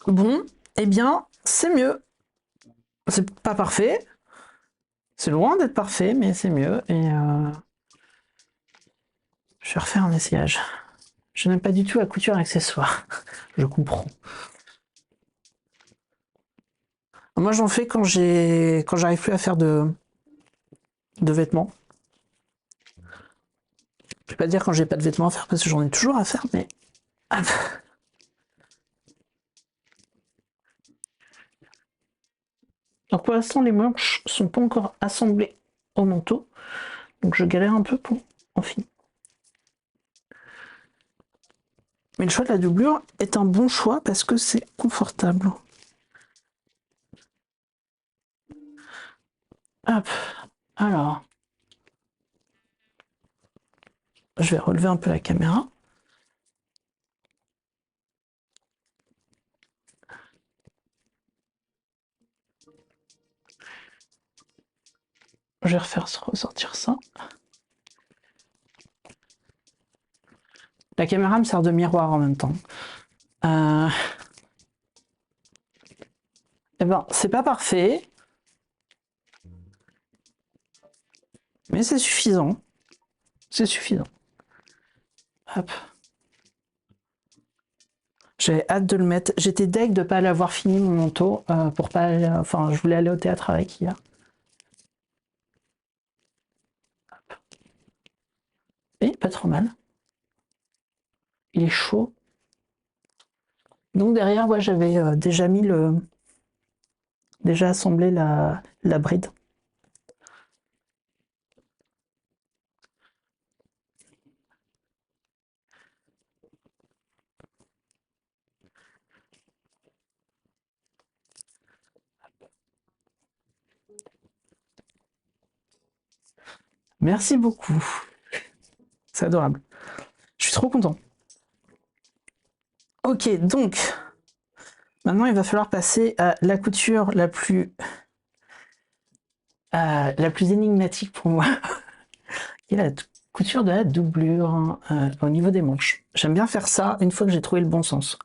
Bon, eh bien, c'est mieux. C'est pas parfait. C'est loin d'être parfait, mais c'est mieux. Et je vais refaire un essayage. Je n'aime pas du tout la couture accessoire. Je comprends. Moi, j'en fais quand j'arrive plus à faire de vêtements. Je vais pas dire quand j'ai pas de vêtements à faire parce que j'en ai toujours à faire, mais donc pour l'instant, les manches sont pas encore assemblées au manteau, donc je galère un peu pour en finir. Mais le choix de la doublure est un bon choix parce que c'est confortable. Hop, alors, je vais relever un peu la caméra. Je vais refaire ressortir ça. La caméra me sert de miroir en même temps. Eh ben, c'est pas parfait. Mais c'est suffisant. C'est suffisant. Hop. J'avais hâte de le mettre. J'étais deg de pas l'avoir fini mon manteau pour pas aller, enfin, je voulais aller au théâtre avec hier. Et pas trop mal. Il est chaud. Donc derrière, ouais, j'avais déjà mis déjà assemblé la bride. Merci beaucoup. C'est adorable. Je suis trop content. Ok, donc maintenant il va falloir passer à la couture la plus énigmatique pour moi, qui est la couture de la doublure au niveau des manches. J'aime bien faire ça une fois que j'ai trouvé le bon sens.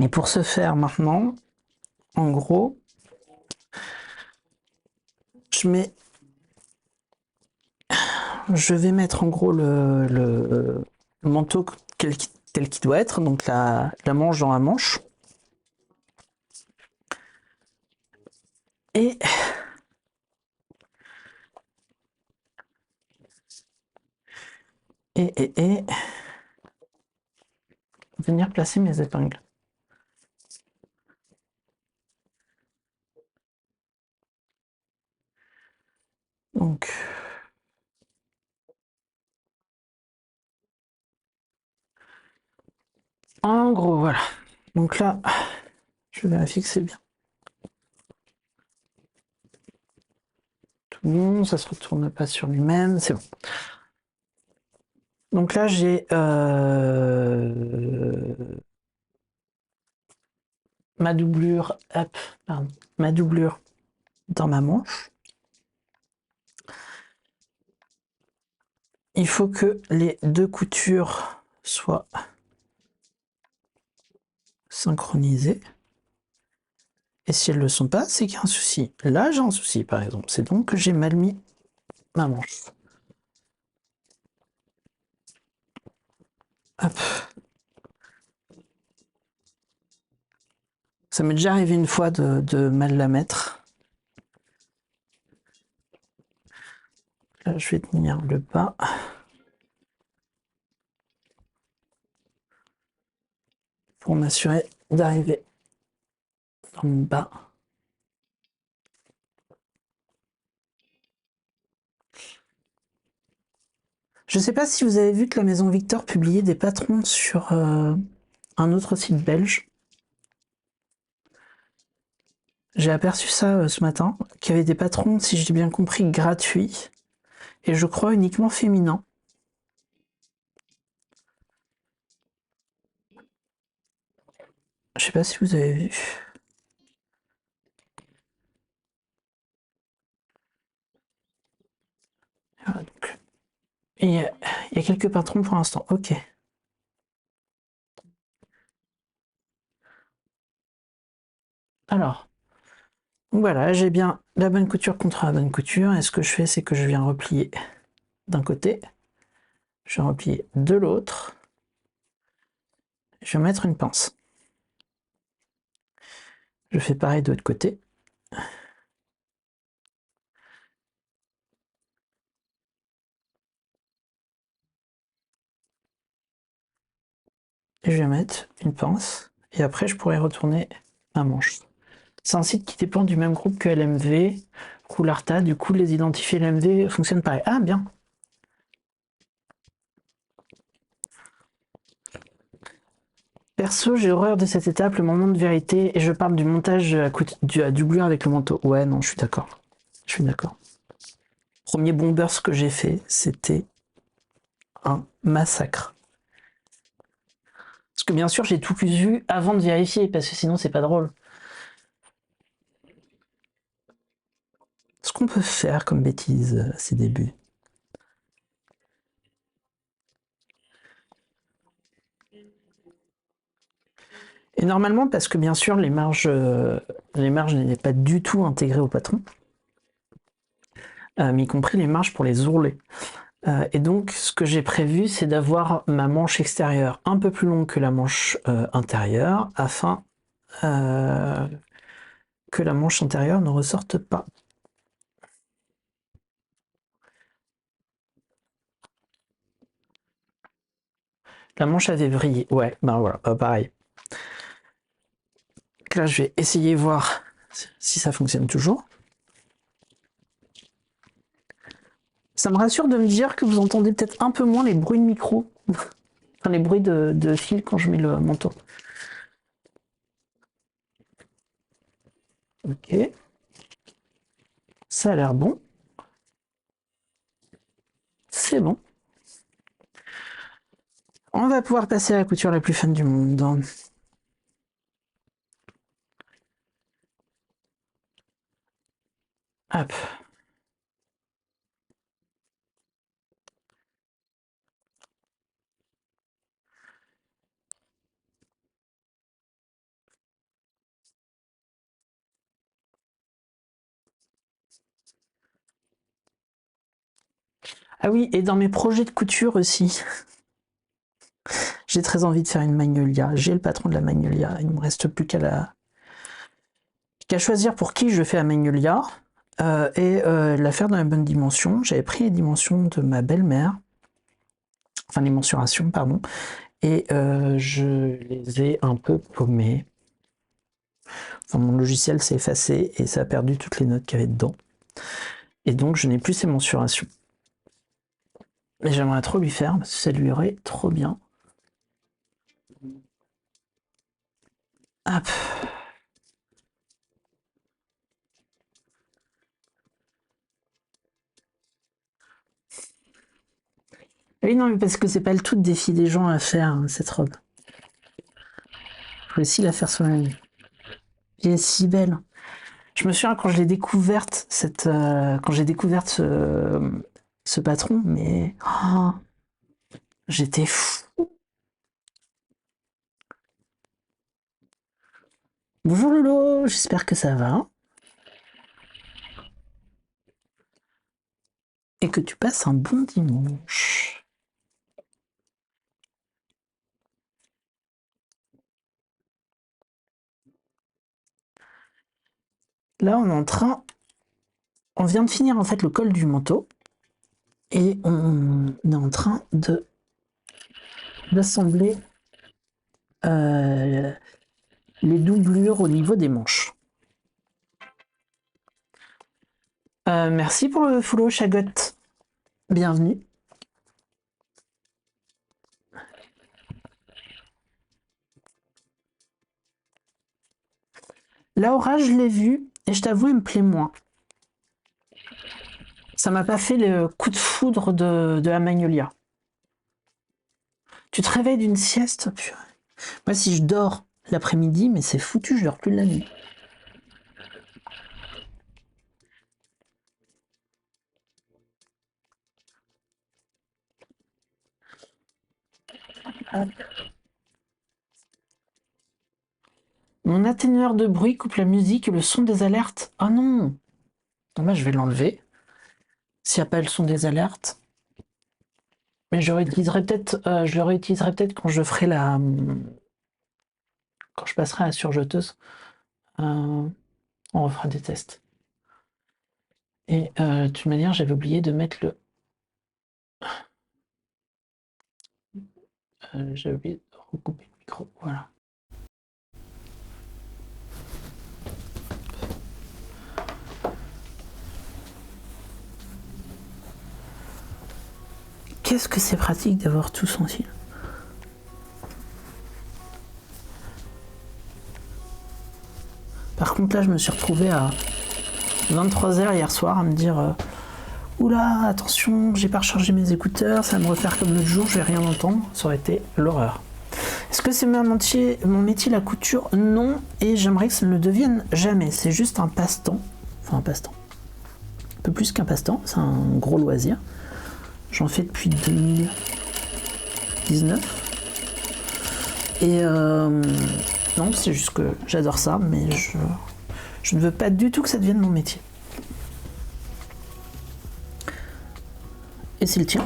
Et pour ce faire maintenant, en gros, je vais mettre en gros le manteau tel qu'il doit être, donc la manche dans la manche. Et venir placer mes épingles. Donc en gros, voilà. Donc là, je vais vérifier que c'est bien. Tout bon, ça se retourne pas sur lui-même, c'est bon. Donc là, j'ai ma doublure, hop, pardon, ma doublure dans ma manche. Il faut que les deux coutures soient synchronisées. Et si elles ne le sont pas, c'est qu'il y a un souci. Là, j'ai un souci, par exemple. C'est donc que j'ai mal mis ma manche. Hop. Ça m'est déjà arrivé une fois de mal la mettre. Là, je vais tenir le bas. Pour m'assurer d'arriver dans le bas. Je ne sais pas si vous avez vu que la Maison Victor publiait des patrons sur un autre site belge. J'ai aperçu ça ce matin, qu'il y avait des patrons, si j'ai bien compris, gratuits. Et je crois uniquement féminins. Je sais pas si vous avez vu. Voilà, donc. Il y a quelques patrons pour l'instant. Ok. Alors. Voilà, j'ai bien la bonne couture contre la bonne couture. Et ce que je fais, c'est que je viens replier d'un côté. Je vais replier de l'autre. Je vais mettre une pince. Je fais pareil de l'autre côté. Et je vais mettre une pince. Et après, je pourrais retourner ma manche. C'est un site qui dépend du même groupe que LMV. Cool Arta, du coup les identifiés LMV fonctionnent pareil. Ah bien. Perso, j'ai horreur de cette étape, le moment de vérité, et je parle du montage à doublure avec le manteau. Ouais, non, je suis d'accord. Je suis d'accord. Premier bombers que j'ai fait, c'était un massacre. Parce que bien sûr, j'ai tout vu avant de vérifier, parce que sinon, c'est pas drôle. Ce qu'on peut faire comme bêtise à ces débuts. Et normalement, parce que bien sûr, les marges n'étaient pas du tout intégrées au patron, y compris les marges pour les ourlets. Et donc, ce que j'ai prévu, c'est d'avoir ma manche extérieure un peu plus longue que la manche intérieure, afin que la manche antérieure ne ressorte pas. La manche avait brillé. Ouais, ben voilà, pareil. Là, je vais essayer de voir si ça fonctionne toujours. Ça me rassure de me dire que vous entendez peut-être un peu moins les bruits de micro. Enfin, les bruits de fil quand je mets le manteau. Ok. Ça a l'air bon. C'est bon. On va pouvoir passer à la couture la plus fun du monde. Hop. Ah oui, et dans mes projets de couture aussi, j'ai très envie de faire une magnolia. J'ai le patron de la magnolia. Il ne me reste plus qu'à choisir pour qui je fais la magnolia et la faire dans la bonne dimension. J'avais pris les dimensions de ma belle-mère, enfin les mensurations, pardon, et je les ai un peu paumées. Enfin, mon logiciel s'est effacé et ça a perdu toutes les notes qu'il y avait dedans. Et donc, je n'ai plus ces mensurations. Mais j'aimerais trop lui faire, parce que ça lui irait trop bien. Hop. Oui, non, mais parce que c'est pas le tout de défier des gens à faire hein, cette robe. Je voulais aussi la faire soi-même. Elle est si belle. Je me souviens quand je l'ai découverte, quand j'ai découvert ce patron, mais oh, j'étais fou. Bonjour Lolo, j'espère que ça va. Et que tu passes un bon dimanche. Là, on vient de finir en fait le col du manteau et on est en train d'assembler les doublures au niveau des manches. Merci pour le follow, Chagot. Bienvenue. Laura, je l'ai vue et je t'avoue, elle me plaît moins. Ça m'a pas fait le coup de foudre de la Magnolia. Tu te réveilles d'une sieste? Purée. Moi, si je dors l'après-midi, mais c'est foutu, je dors plus de la nuit. Ah. Mon atténueur de bruit coupe la musique et le son des alertes. Ah non! Là, je vais l'enlever. S'il n'y a pas le son des alertes. Mais je le réutiliserai peut-être quand je ferai quand je passerai à la surjeteuse. On refera des tests. Et de toute manière, j'avais oublié de mettre le. J'avais oublié de recouper le micro. Voilà. qu'est-ce que c'est pratique d'avoir tout sans fil. Par contre là je me suis retrouvé à 23h hier soir à me dire oula attention j'ai pas rechargé mes écouteurs, ça va me refaire comme l'autre jour, je vais rien entendre, ça aurait été l'horreur. Est-ce que c'est mon métier la couture? Non, et j'aimerais que ça ne le devienne jamais, c'est juste un passe-temps, enfin un passe-temps, un peu plus qu'un passe-temps, c'est un gros loisir, j'en fais depuis 2019, et non, c'est juste que j'adore ça, mais je ne veux pas du tout que ça devienne mon métier. Et c'est le tien.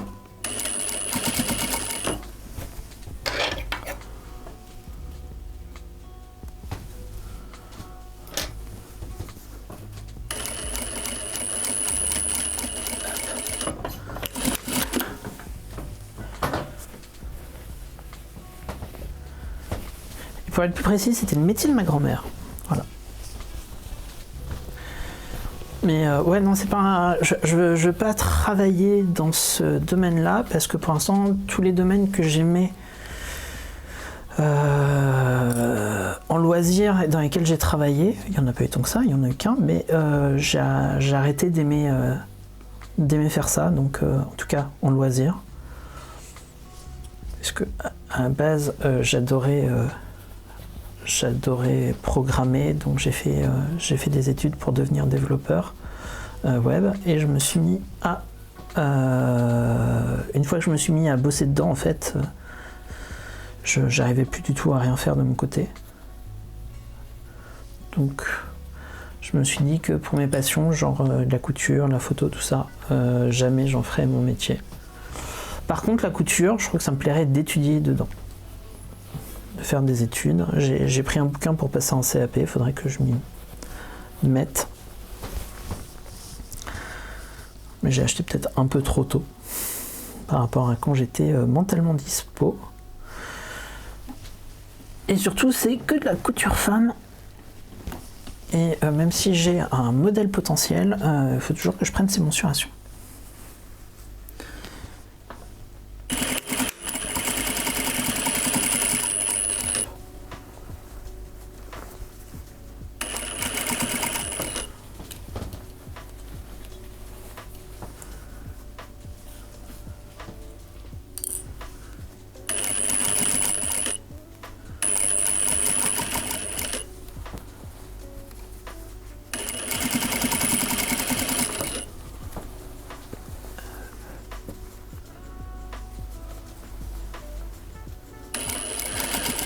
Pour être plus précis, c'était le métier de ma grand-mère. Voilà. Mais ouais, non, c'est pas. Je veux pas travailler dans ce domaine-là parce que pour l'instant, tous les domaines que j'aimais en loisirs et dans lesquels j'ai travaillé, il y en a pas eu tant que ça, il y en a eu qu'un, mais j'ai arrêté d'aimer faire ça, donc en tout cas en loisirs. Parce que à la base, j'adorais programmer, donc j'ai fait des études pour devenir développeur web, et je me suis mis à une fois que je me suis mis à bosser dedans, en fait, j'arrivais plus du tout à rien faire de mon côté. Donc je me suis dit que pour mes passions, genre la couture, la photo, tout ça, jamais j'en ferais mon métier. Par contre, la couture, je crois que ça me plairait d'étudier dedans, de faire des études. J'ai pris un bouquin pour passer en CAP, il faudrait que je m'y mette. Mais j'ai acheté peut-être un peu trop tôt par rapport à quand j'étais mentalement dispo. Et surtout, c'est que de la couture femme. Et même si j'ai un modèle potentiel, il faut toujours que je prenne ces mensurations.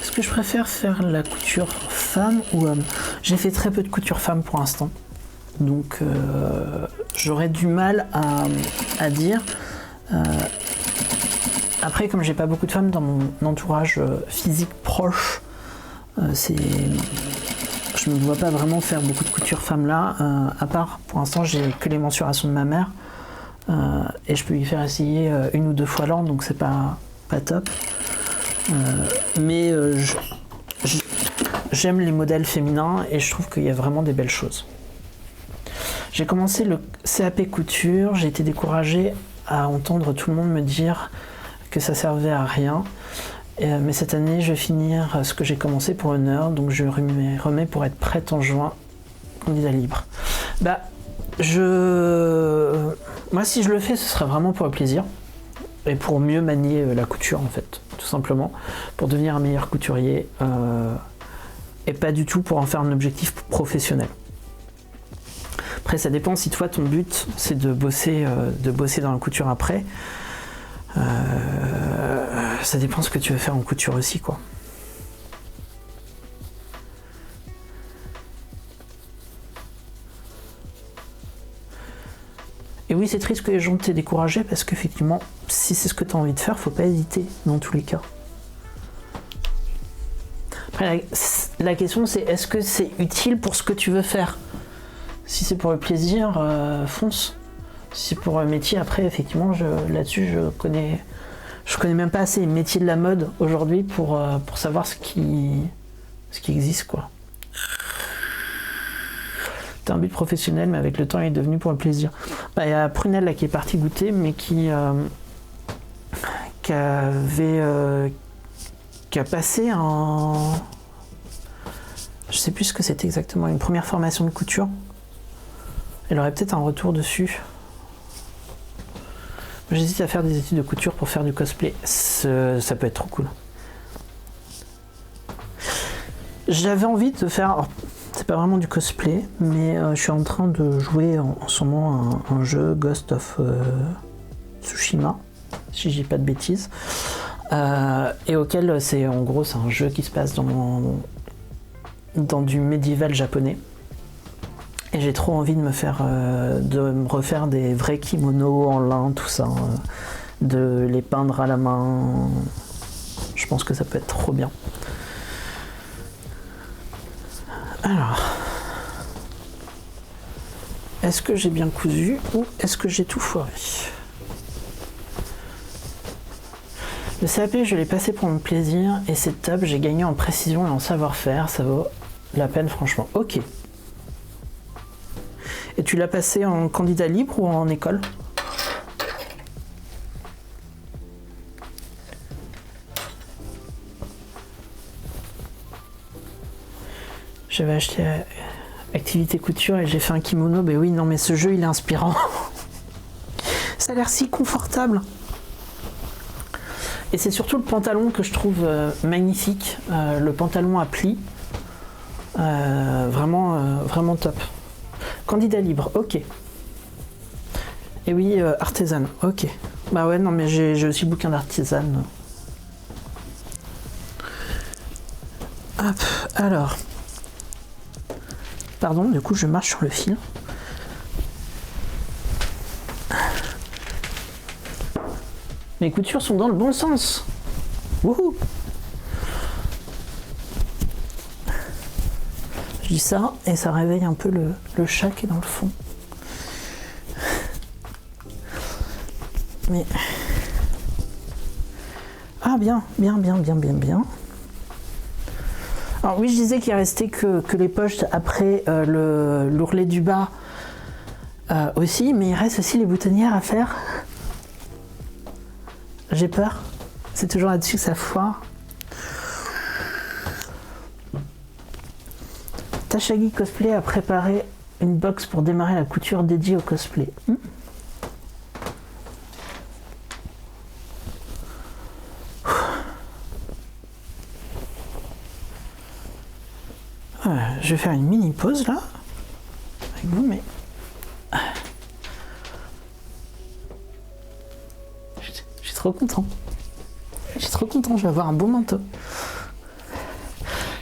Est-ce que je préfère faire la couture femme ou homme? J'ai fait très peu de couture femme pour l'instant, donc j'aurais du mal à dire. Après, comme j'ai pas beaucoup de femmes dans mon entourage physique proche, je me vois pas vraiment faire beaucoup de couture femme là, à part pour l'instant j'ai que les mensurations de ma mère, et je peux lui faire essayer une ou deux fois l'an, donc c'est pas top. Mais j'aime les modèles féminins et je trouve qu'il y a vraiment des belles choses. J'ai commencé le CAP couture, j'ai été découragée à entendre tout le monde me dire que ça servait à rien. Mais cette année, je vais finir ce que j'ai commencé pour une heure, donc je remets pour être prête en juin, candidat libre. Moi, si je le fais, ce serait vraiment pour le plaisir et pour mieux manier la couture, en fait, tout simplement, pour devenir un meilleur couturier et pas du tout pour en faire un objectif professionnel. Après, ça dépend si toi, ton but, c'est de bosser dans la couture après. Ça dépend ce que tu veux faire en couture aussi, quoi. Et oui, c'est triste que les gens t'aient découragé parce qu'effectivement, si c'est ce que tu as envie de faire, faut pas hésiter dans tous les cas. Après, la question c'est est-ce que c'est utile pour ce que tu veux faire? Si c'est pour le plaisir, fonce. Si c'est pour un métier, après, effectivement, là-dessus, je connais même pas assez les métiers de la mode aujourd'hui pour savoir ce qui existe, quoi. C'est un but professionnel, mais avec le temps, il est devenu pour le plaisir. Il y a Prunelle là, qui est partie goûter, mais qui qui a passé en... Je sais plus ce que c'était exactement, une première formation de couture. Elle aurait peut-être un retour dessus. J'hésite à faire des études de couture pour faire du cosplay. Ça peut être trop cool. J'avais envie de faire... Alors, c'est pas vraiment du cosplay, mais je suis en train de jouer en ce moment un jeu Ghost of Tsushima, si je dis pas de bêtises. Et auquel c'est en gros c'est un jeu qui se passe dans du médiéval japonais. Et j'ai trop envie de me refaire des vrais kimonos en lin, tout ça, de les peindre à la main. Je pense que ça peut être trop bien. Alors, est-ce que j'ai bien cousu ou est-ce que j'ai tout foiré? Le CAP, je l'ai passé pour mon plaisir et c'est top, j'ai gagné en précision et en savoir-faire, ça vaut la peine franchement. Ok. Et tu l'as passé en candidat libre ou en école? J'avais acheté activité couture et j'ai fait un kimono. Ben oui, non mais ce jeu il est inspirant. Ça a l'air si confortable. Et c'est surtout le pantalon que je trouve magnifique. Le pantalon à plis. Vraiment top. Candidat libre, ok. Et oui, artisan, ok. Bah ouais, non mais j'ai aussi le bouquin d'artisan. Hop, alors. Pardon, du coup je marche sur le fil. Mes coutures sont dans le bon sens. Wouhou! Je dis ça et ça réveille un peu le chat qui est dans le fond. Mais... Ah bien. Alors oui, je disais qu'il restait que les poches après l'ourlet du bas aussi, mais il reste aussi les boutonnières à faire. J'ai peur. C'est toujours là-dessus que ça foire. Tachagi Cosplay a préparé une box pour démarrer la couture dédiée au cosplay. Je vais faire une mini pause là avec vous, mais je suis trop content. Je suis trop content, je vais avoir un beau manteau.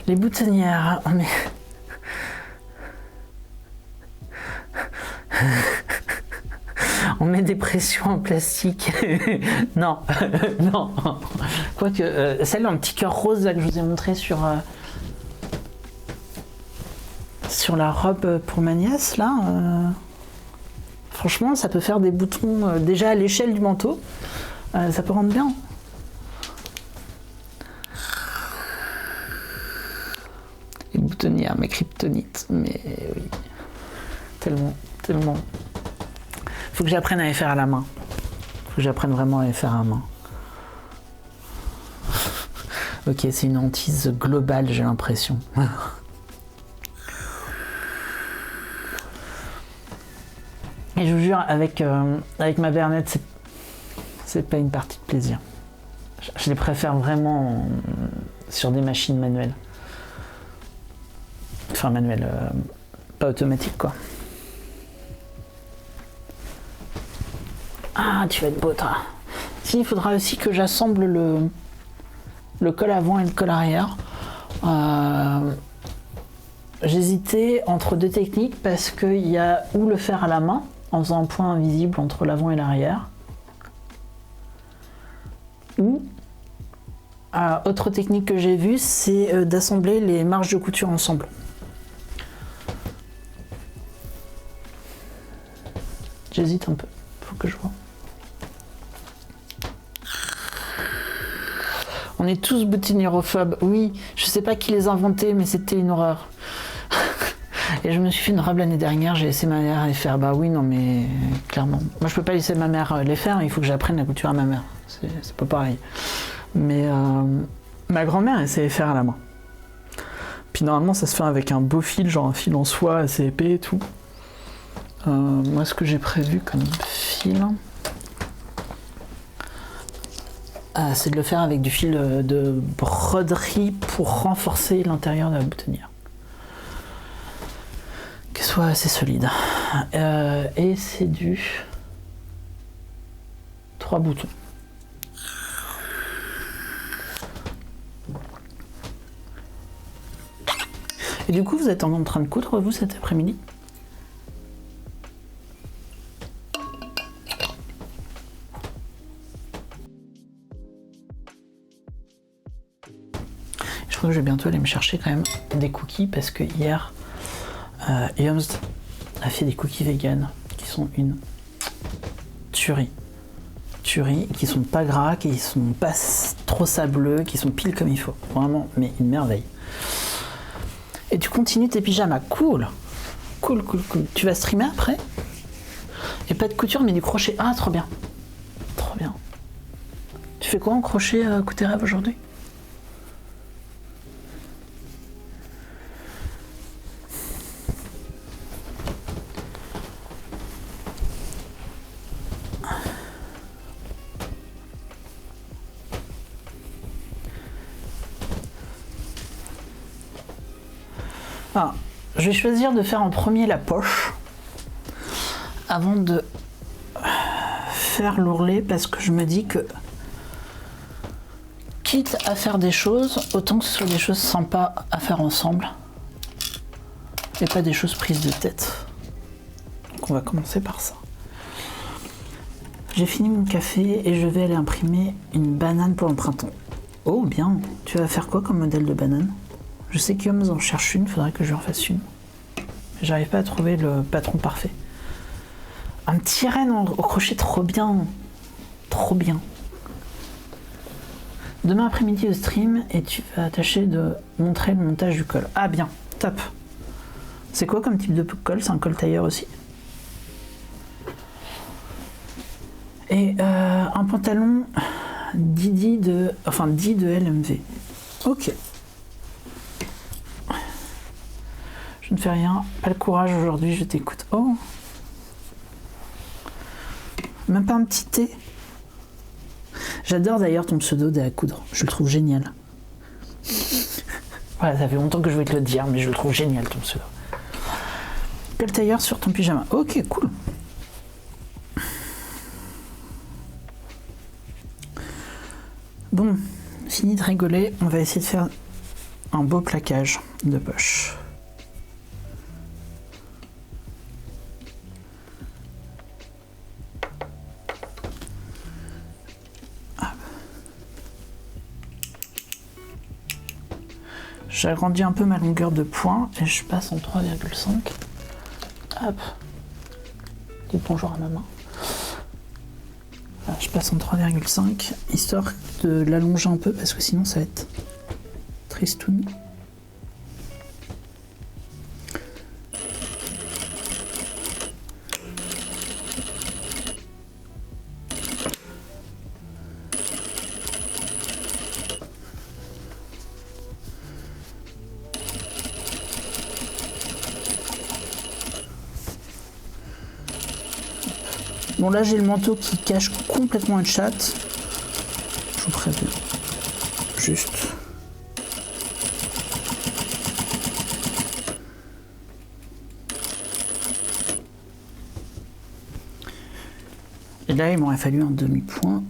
Les boutonnières, mais on met des pressions en plastique. Non, non. Quoique, celle en petit cœur rose là, que je vous ai montré sur la robe pour ma nièce, là, franchement, ça peut faire des boutons déjà à l'échelle du manteau. Ça peut rendre bien. Les boutonnières, mes kryptonites, mais oui. Tellement. Faut que j'apprenne à les faire à la main. Faut que j'apprenne vraiment à les faire à la main. Ok, c'est une hantise globale, j'ai l'impression. Et je vous jure, avec ma Bernette, c'est pas une partie de plaisir. Je les préfère vraiment sur des machines manuelles. Enfin, manuelles, pas automatiques, quoi. Ah, tu vas être beau, toi. Si, il faudra aussi que j'assemble le col avant et le col arrière. J'hésitais entre deux techniques parce qu'il y a ou le faire à la main, en faisant un point invisible entre l'avant et l'arrière. Ou, autre technique que j'ai vue, c'est d'assembler les marges de couture ensemble. J'hésite un peu, faut que je vois. On est tous boutiniérophobes, oui, je sais pas qui les a inventés, mais c'était une horreur. Et je me suis fait une robe l'année dernière, j'ai laissé ma mère les faire. Bah oui, non mais clairement. Moi je peux pas laisser ma mère les faire, il faut que j'apprenne la couture à ma mère. c'est pas pareil. Mais ma grand-mère, elle savait faire à la main. Puis normalement, ça se fait avec un beau fil, genre un fil en soie assez épais et tout. Moi, ce que j'ai prévu comme fil, c'est de le faire avec du fil de broderie pour renforcer l'intérieur de la boutonnière. Qu'elle soit assez solide. Et c'est du 3 boutons. Et du coup, vous êtes en train de coudre, vous, cet après-midi? Je crois que je vais bientôt aller me chercher quand même des cookies parce que hier, Yums a fait des cookies vegan qui sont une tuerie. Qui sont pas gras, qui sont pas trop sableux, qui sont pile comme il faut. Vraiment, mais une merveille. Et tu continues tes pyjamas. Cool. Cool. Tu vas streamer après? Et pas de couture, mais du crochet. Ah, trop bien. Trop bien. Tu fais quoi en crochet, côté rêve aujourd'hui? Ah, je vais choisir de faire en premier la poche avant de faire l'ourlet parce que je me dis que quitte à faire des choses, autant que ce soit des choses sympas à faire ensemble et pas des choses prises de tête. Donc on va commencer par ça. J'ai fini mon café et je vais aller imprimer une banane pour le printemps. Oh bien, tu vas faire quoi comme modèle de banane? Je sais qu'Yums en cherche une, faudrait que je lui en fasse une. J'arrive pas à trouver le patron parfait. Un petit renne au crochet, trop bien. Trop bien. Demain après-midi au stream, et tu vas tâcher de montrer le montage du col. Ah bien, top. C'est quoi comme type de col? C'est un col tailleur aussi? Et un pantalon Didi de LMV. Ok. Je ne fais rien, pas le courage aujourd'hui, je t'écoute. Oh, même pas un petit thé. J'adore d'ailleurs ton pseudo de à coudre, je le trouve génial. Voilà, ça fait longtemps que je voulais te le dire, mais je le trouve génial ton pseudo. Quel tailleur sur ton pyjama? Ok, cool. Bon, fini de rigoler, on va essayer de faire un beau plaquage de poche. J'agrandis un peu ma longueur de point et je passe en 3,5. Hop. Dis bonjour à ma main. Voilà, je passe en 3,5 histoire de l'allonger un peu parce que sinon ça va être tristoun. Bon là j'ai le manteau qui cache complètement le chat. Je vous préviens. Juste. Et là il m'aurait fallu un demi-point.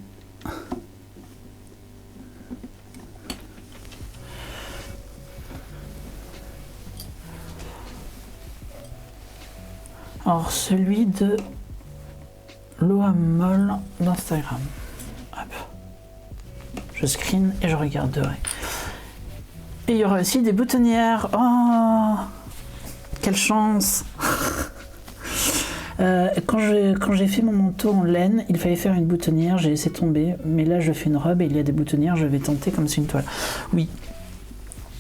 Alors celui de Loamol d'Instagram. Hop. Je screen et je regarderai. Et il y aura aussi des boutonnières. Oh, quelle chance. Quand j'ai fait mon manteau en laine, il fallait faire une boutonnière, j'ai laissé tomber. Mais là, je fais une robe et il y a des boutonnières, je vais tenter comme c'est une toile. Oui.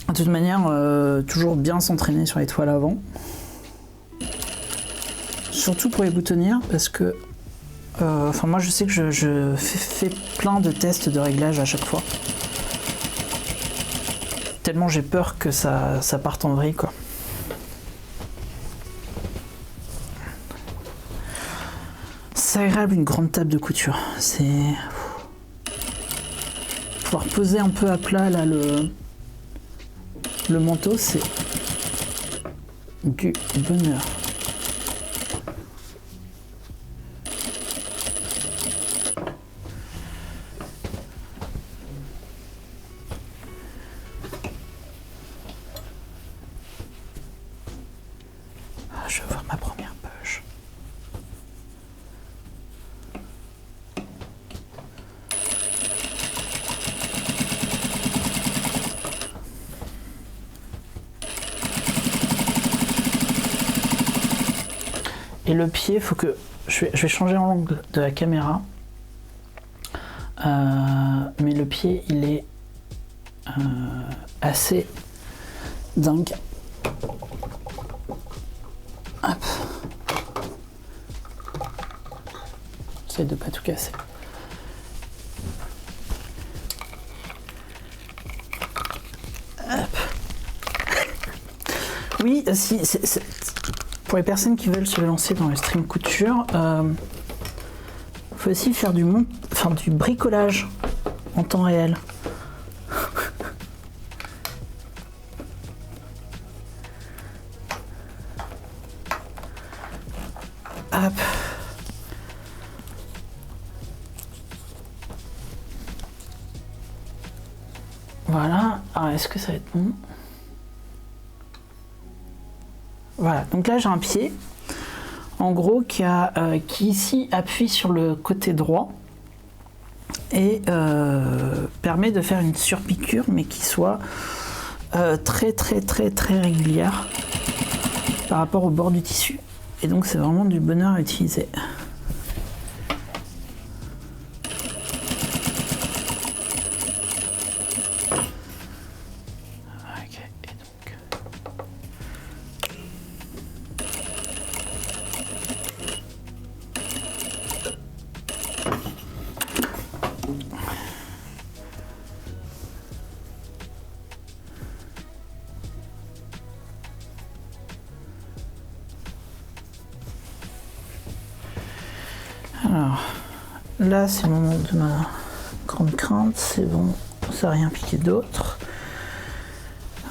De toute manière, toujours bien s'entraîner sur les toiles avant. Surtout pour les boutonnières, parce que Enfin, moi, je sais que je fais plein de tests de réglage à chaque fois. Tellement j'ai peur que ça parte en vrille, quoi. C'est agréable une grande table de couture. C'est pouvoir poser un peu à plat là le manteau, c'est du bonheur. Je vais voir ma première poche. Et le pied, il faut que je vais changer l'angle de la caméra. Mais le pied, il est assez dingue. Hop. J'essaie de pas tout casser. Hop. Oui, si, pour les personnes qui veulent se lancer dans le stream couture, faut aussi faire du bricolage en temps réel. Hop. Voilà. Alors, est-ce que ça va être bon? Voilà. Donc là, j'ai un pied, en gros, qui ici appuie sur le côté droit et permet de faire une surpiqûre, mais qui soit très régulière par rapport au bord du tissu. Et donc c'est vraiment du bonheur à utiliser. Ok, et donc... Alors, là c'est le moment de ma grande crainte, c'est bon, ça n'a rien piqué d'autre.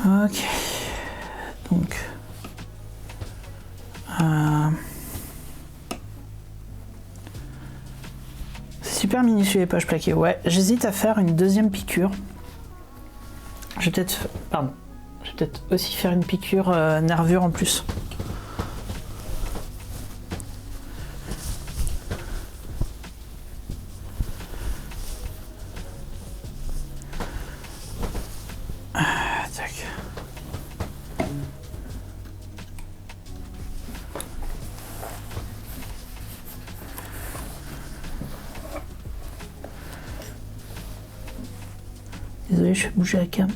Ok, donc... c'est super minutieux les poches plaquées, ouais, j'hésite à faire une deuxième piqûre. Je vais peut-être aussi faire une piqûre nervure en plus. Désolé, je fais bouger la cam.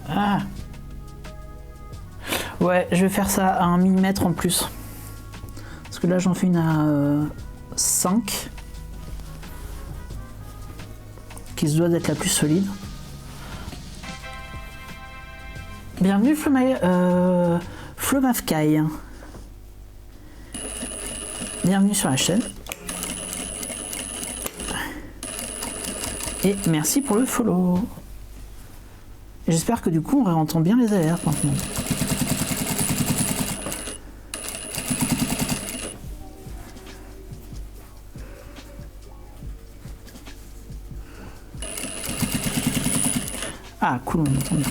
Ah. Ouais, je vais faire ça à 1 mm en plus. Parce que là, j'en fais une à 5. Qui se doit d'être la plus solide. Bienvenue Flomafkai. Bienvenue sur la chaîne. Et merci pour le follow. J'espère que du coup on réentend bien les alertes maintenant. Ah cool, on entend bien.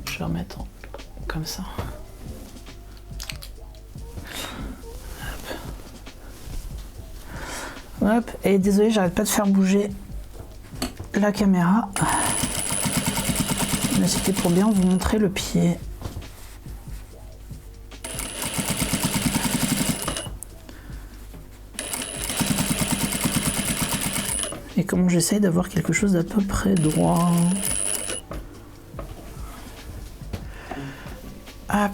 Je vais remettre comme ça. Hop, et désolé, j'arrête pas de faire bouger la caméra. Mais c'était pour bien vous montrer le pied. Et comment j'essaye d'avoir quelque chose d'à peu près droit. Hop.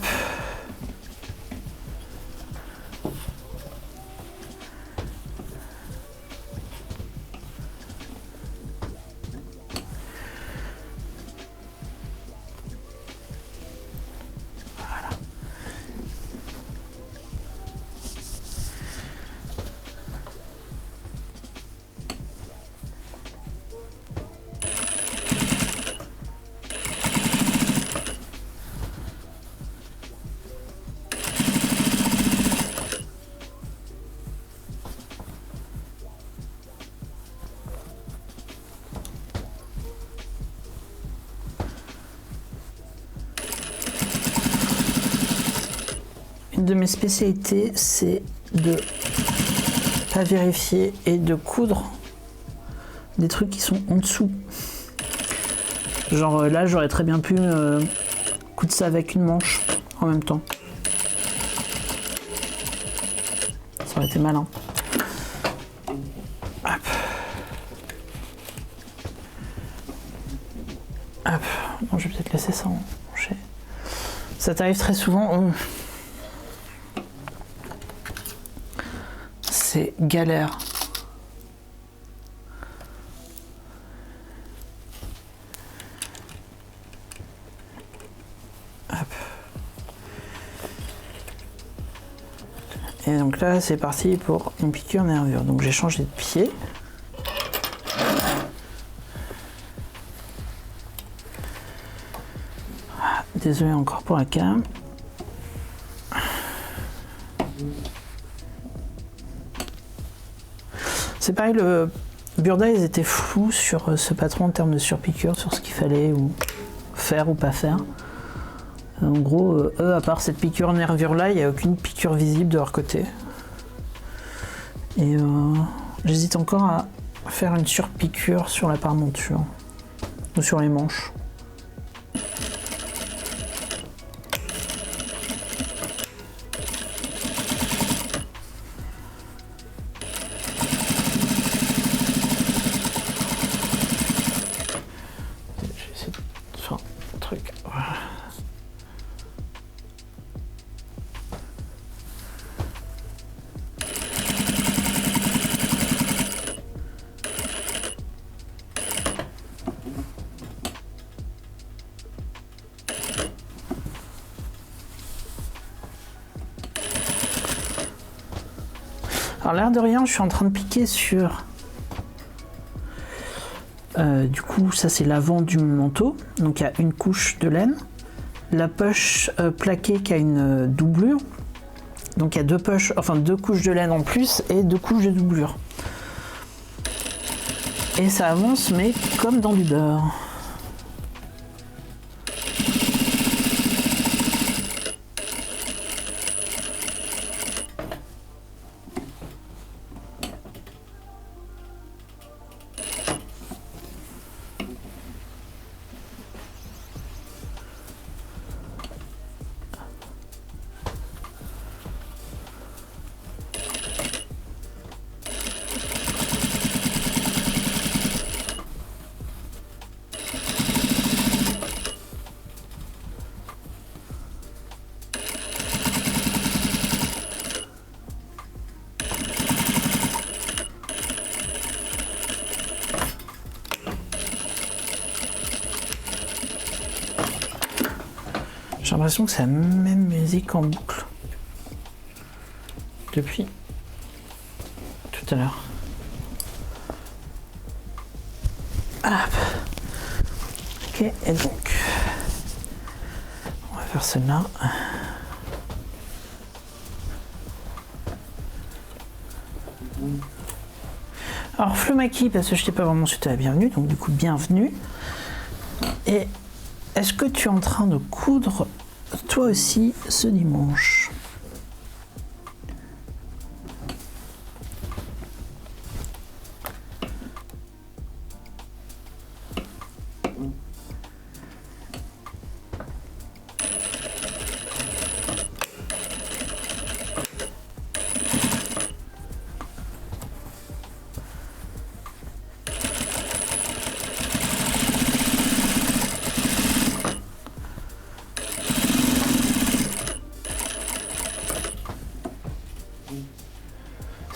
Une de mes spécialités, c'est de pas vérifier et de coudre des trucs qui sont en dessous. Genre là, j'aurais très bien pu coudre ça avec une manche en même temps. Ça aurait été malin. Hop. Hop. Non, je vais peut-être laisser ça en manché. Ça t'arrive très souvent. C'est galère. Hop. Et donc là, c'est parti pour une piqûre nervure. Donc j'ai changé de pied. Désolé encore pour la cam. C'est pareil, le Burda, ils étaient flous sur ce patron en termes de surpiqûre, sur ce qu'il fallait ou faire ou pas faire. En gros, eux, à part cette piqûre nervure là, il n'y a aucune piqûre visible de leur côté. Et j'hésite encore à faire une surpiqûre sur la paremonture ou sur les manches. Alors l'air de rien, je suis en train de piquer sur... du coup, ça c'est l'avant du manteau. Donc il y a une couche de laine. La poche plaquée qui a une doublure. Donc il y a deux poches, enfin deux couches de laine en plus et deux couches de doublure. Et ça avance, mais comme dans du beurre. J'ai l'impression que c'est la même musique en boucle depuis tout à l'heure. Ok, et donc on va faire celle-là. Alors Flomaki, parce que je t'ai pas vraiment souhaité la bienvenue, donc du coup bienvenue. Et est-ce que tu es en train de coudre toi aussi ce dimanche?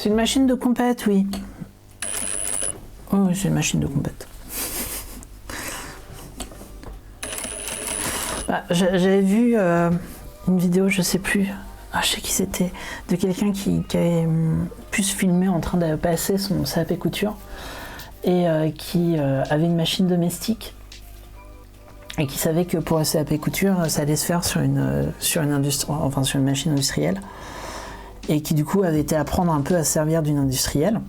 C'est une machine de compète, oui. Oh, oui, c'est une machine de compète. Ah, j'avais vu une vidéo, je sais plus, je sais qui c'était, de quelqu'un qui avait pu se filmer en train de passer son CAP couture et qui avait une machine domestique et qui savait que pour le CAP couture, ça allait se faire sur une industrie, enfin sur une machine industrielle, et qui du coup avait été apprendre un peu à se servir d'une industrielle.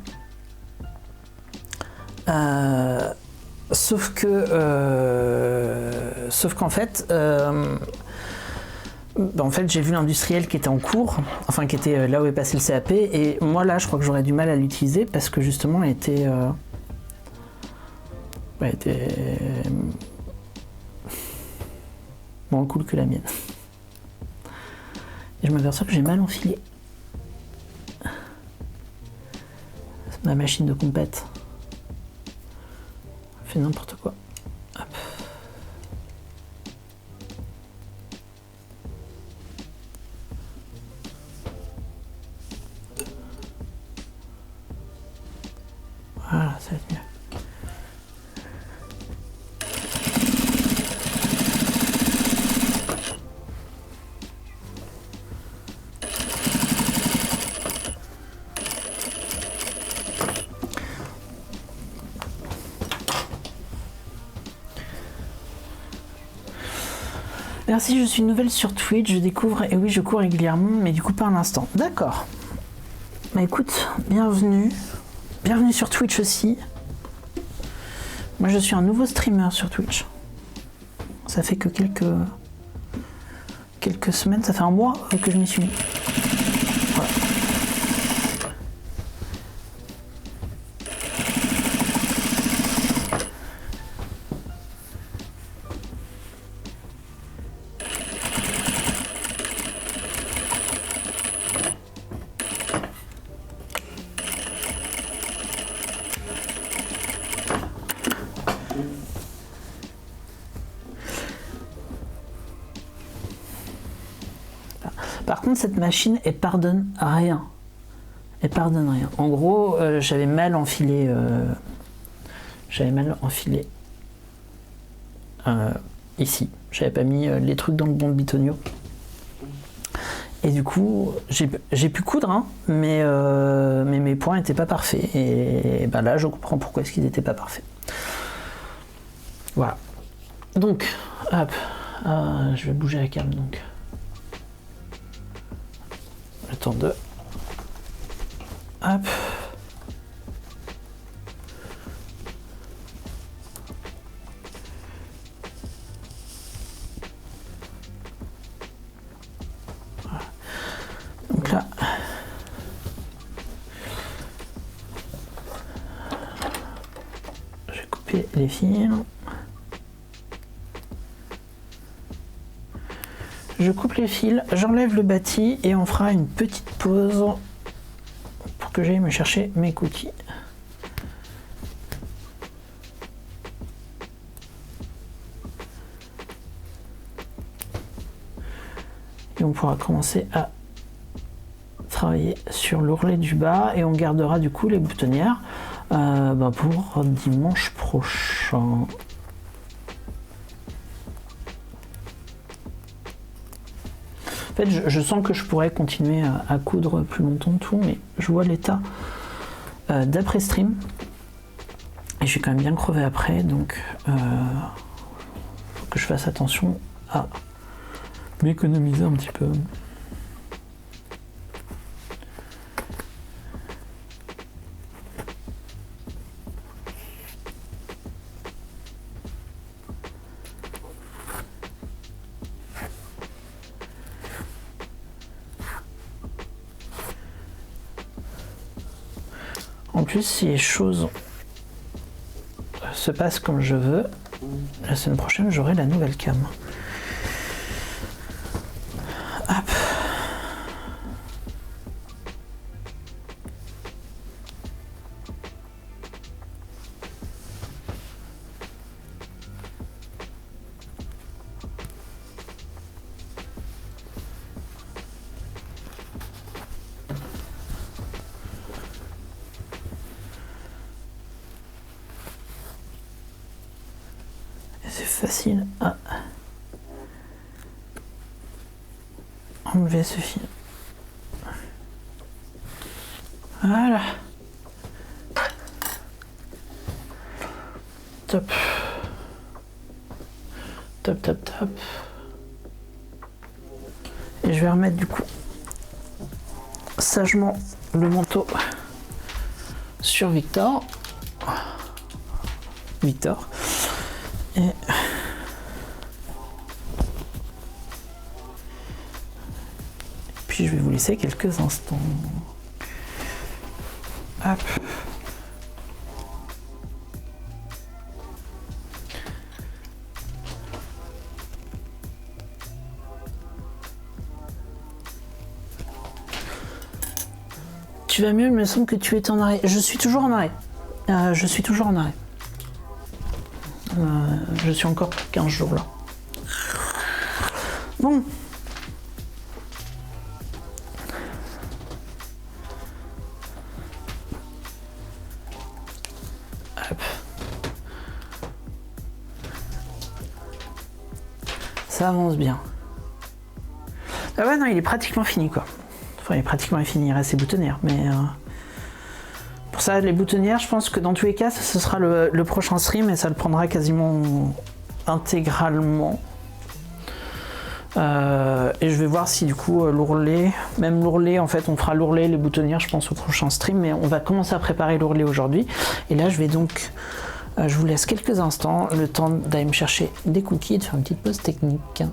Sauf qu'en fait, en fait, j'ai vu l'industriel qui était en cours, enfin qui était là où est passé le CAP, et moi là, je crois que j'aurais du mal à l'utiliser parce que justement, elle était moins cool que la mienne. Et je m'aperçois que j'ai mal enfilé ma machine de compète. Fait n'importe quoi. Hop. Voilà, ça va être mieux. Merci, je suis nouvelle sur Twitch, je découvre, et oui, je cours régulièrement, mais du coup pas à l'instant. D'accord. Bah écoute, bienvenue. Bienvenue sur Twitch aussi. Moi je suis un nouveau streamer sur Twitch. Ça fait que quelques semaines, ça fait un mois que je m'y suis mis. Voilà. Par contre, cette machine, elle pardonne rien. Elle pardonne rien. En gros, j'avais mal enfilé. Ici. J'avais pas mis les trucs dans le bon bitonio. Et du coup, j'ai pu coudre, hein, mais mes points n'étaient pas parfaits. Et ben là, je comprends pourquoi est-ce qu'ils n'étaient pas parfaits. Voilà. Donc, hop. Je vais bouger la cam, donc. Le temps de... Hop. Voilà. Donc là... Je vais couper les fils. Je coupe les fils, j'enlève le bâti et on fera une petite pause pour que j'aille me chercher mes cookies. Et on pourra commencer à travailler sur l'ourlet du bas et on gardera du coup les boutonnières pour dimanche prochain. En fait, je sens que je pourrais continuer à coudre plus longtemps tout, mais je vois l'état d'après stream et je suis quand même bien crevé après, donc faut que je fasse attention à m'économiser un petit peu. En plus, si les choses se passent comme je veux, la semaine prochaine, j'aurai la nouvelle cam. Hop. facile à enlever ce fil. Voilà. Top. Top, top, top. Et je vais remettre du coup sagement le manteau sur Victor. Et puis je vais vous laisser quelques instants. Hop. Tu vas mieux, il me semble que tu es en arrêt. Je suis toujours en arrêt. Je suis encore 15 jours là. Bon. Hop. Ça avance bien. Ah ouais, non, il est pratiquement fini quoi. Enfin, il est pratiquement fini, il reste ses boutonnières, mais pour ça, les boutonnières, je pense que dans tous les cas, ce sera le prochain stream et ça le prendra quasiment intégralement. Et je vais voir si du coup l'ourlet, même l'ourlet, en fait, on fera l'ourlet, les boutonnières, je pense au prochain stream, mais on va commencer à préparer l'ourlet aujourd'hui. Et là, je vais donc, je vous laisse quelques instants, le temps d'aller me chercher des cookies, de faire une petite pause technique.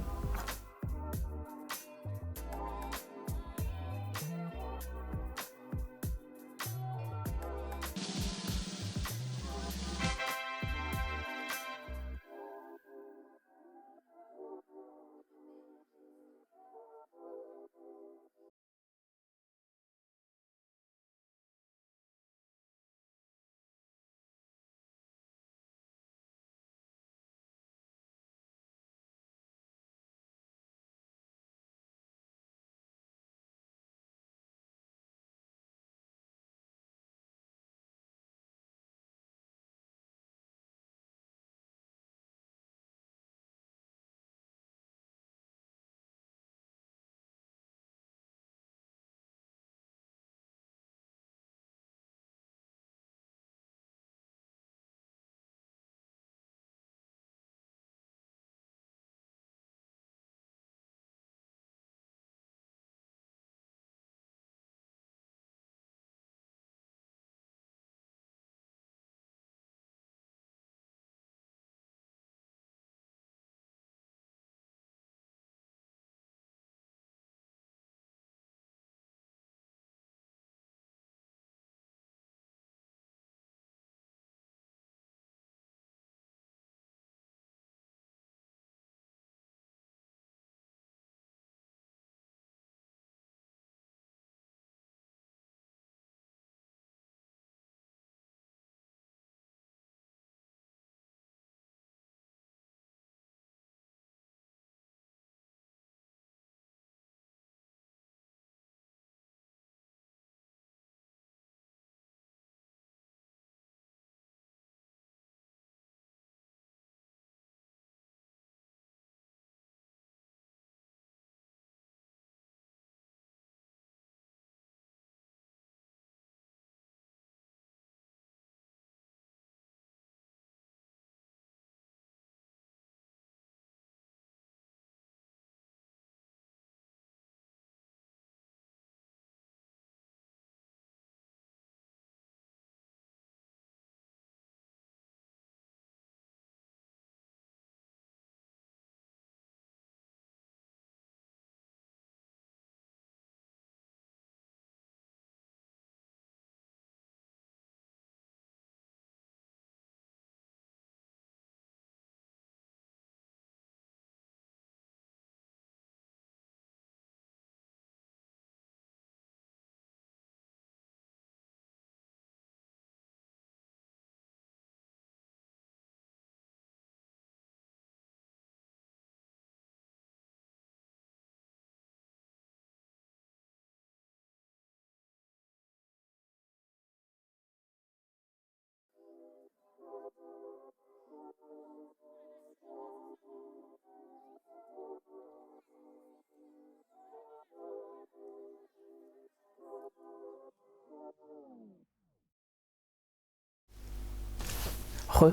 Re.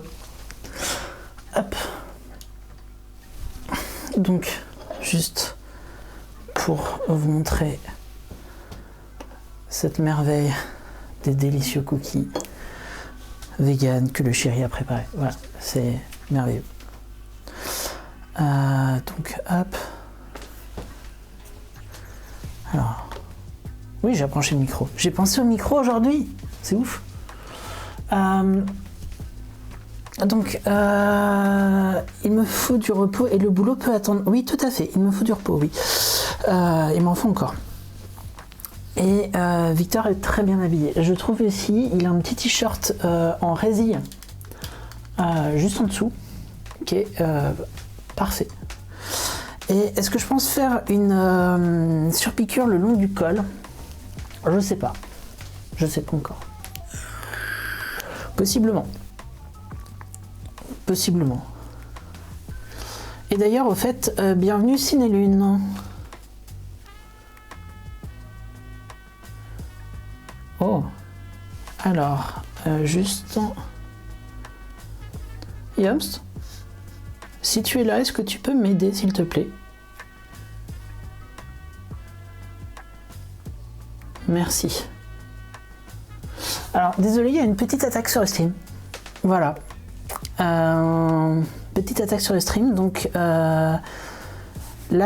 Hop. Donc, juste pour vous montrer cette merveille des délicieux cookies vegan que le chéri a préparé. Voilà, c'est merveilleux. Donc, hop. Alors, oui, j'ai branché le micro. J'ai pensé au micro aujourd'hui. C'est ouf. Donc, il me faut du repos et le boulot peut attendre. Oui, tout à fait, il me faut du repos, oui. Il m'en faut encore. Et Victor est très bien habillé. Je trouve aussi, il a un petit t-shirt en résille, juste en dessous, qui est parfait. Et est-ce que je pense faire une surpiqûre le long du col? Je sais pas. Je sais pas encore. Possiblement. Possiblement. Et d'ailleurs, au fait, bienvenue Cinélune. Oh. Alors, juste... Yomst, si tu es là, est-ce que tu peux m'aider, s'il te plaît? Merci. Alors, désolé, il y a une petite attaque sur le stream. Voilà. Petite attaque sur le stream. Donc, là,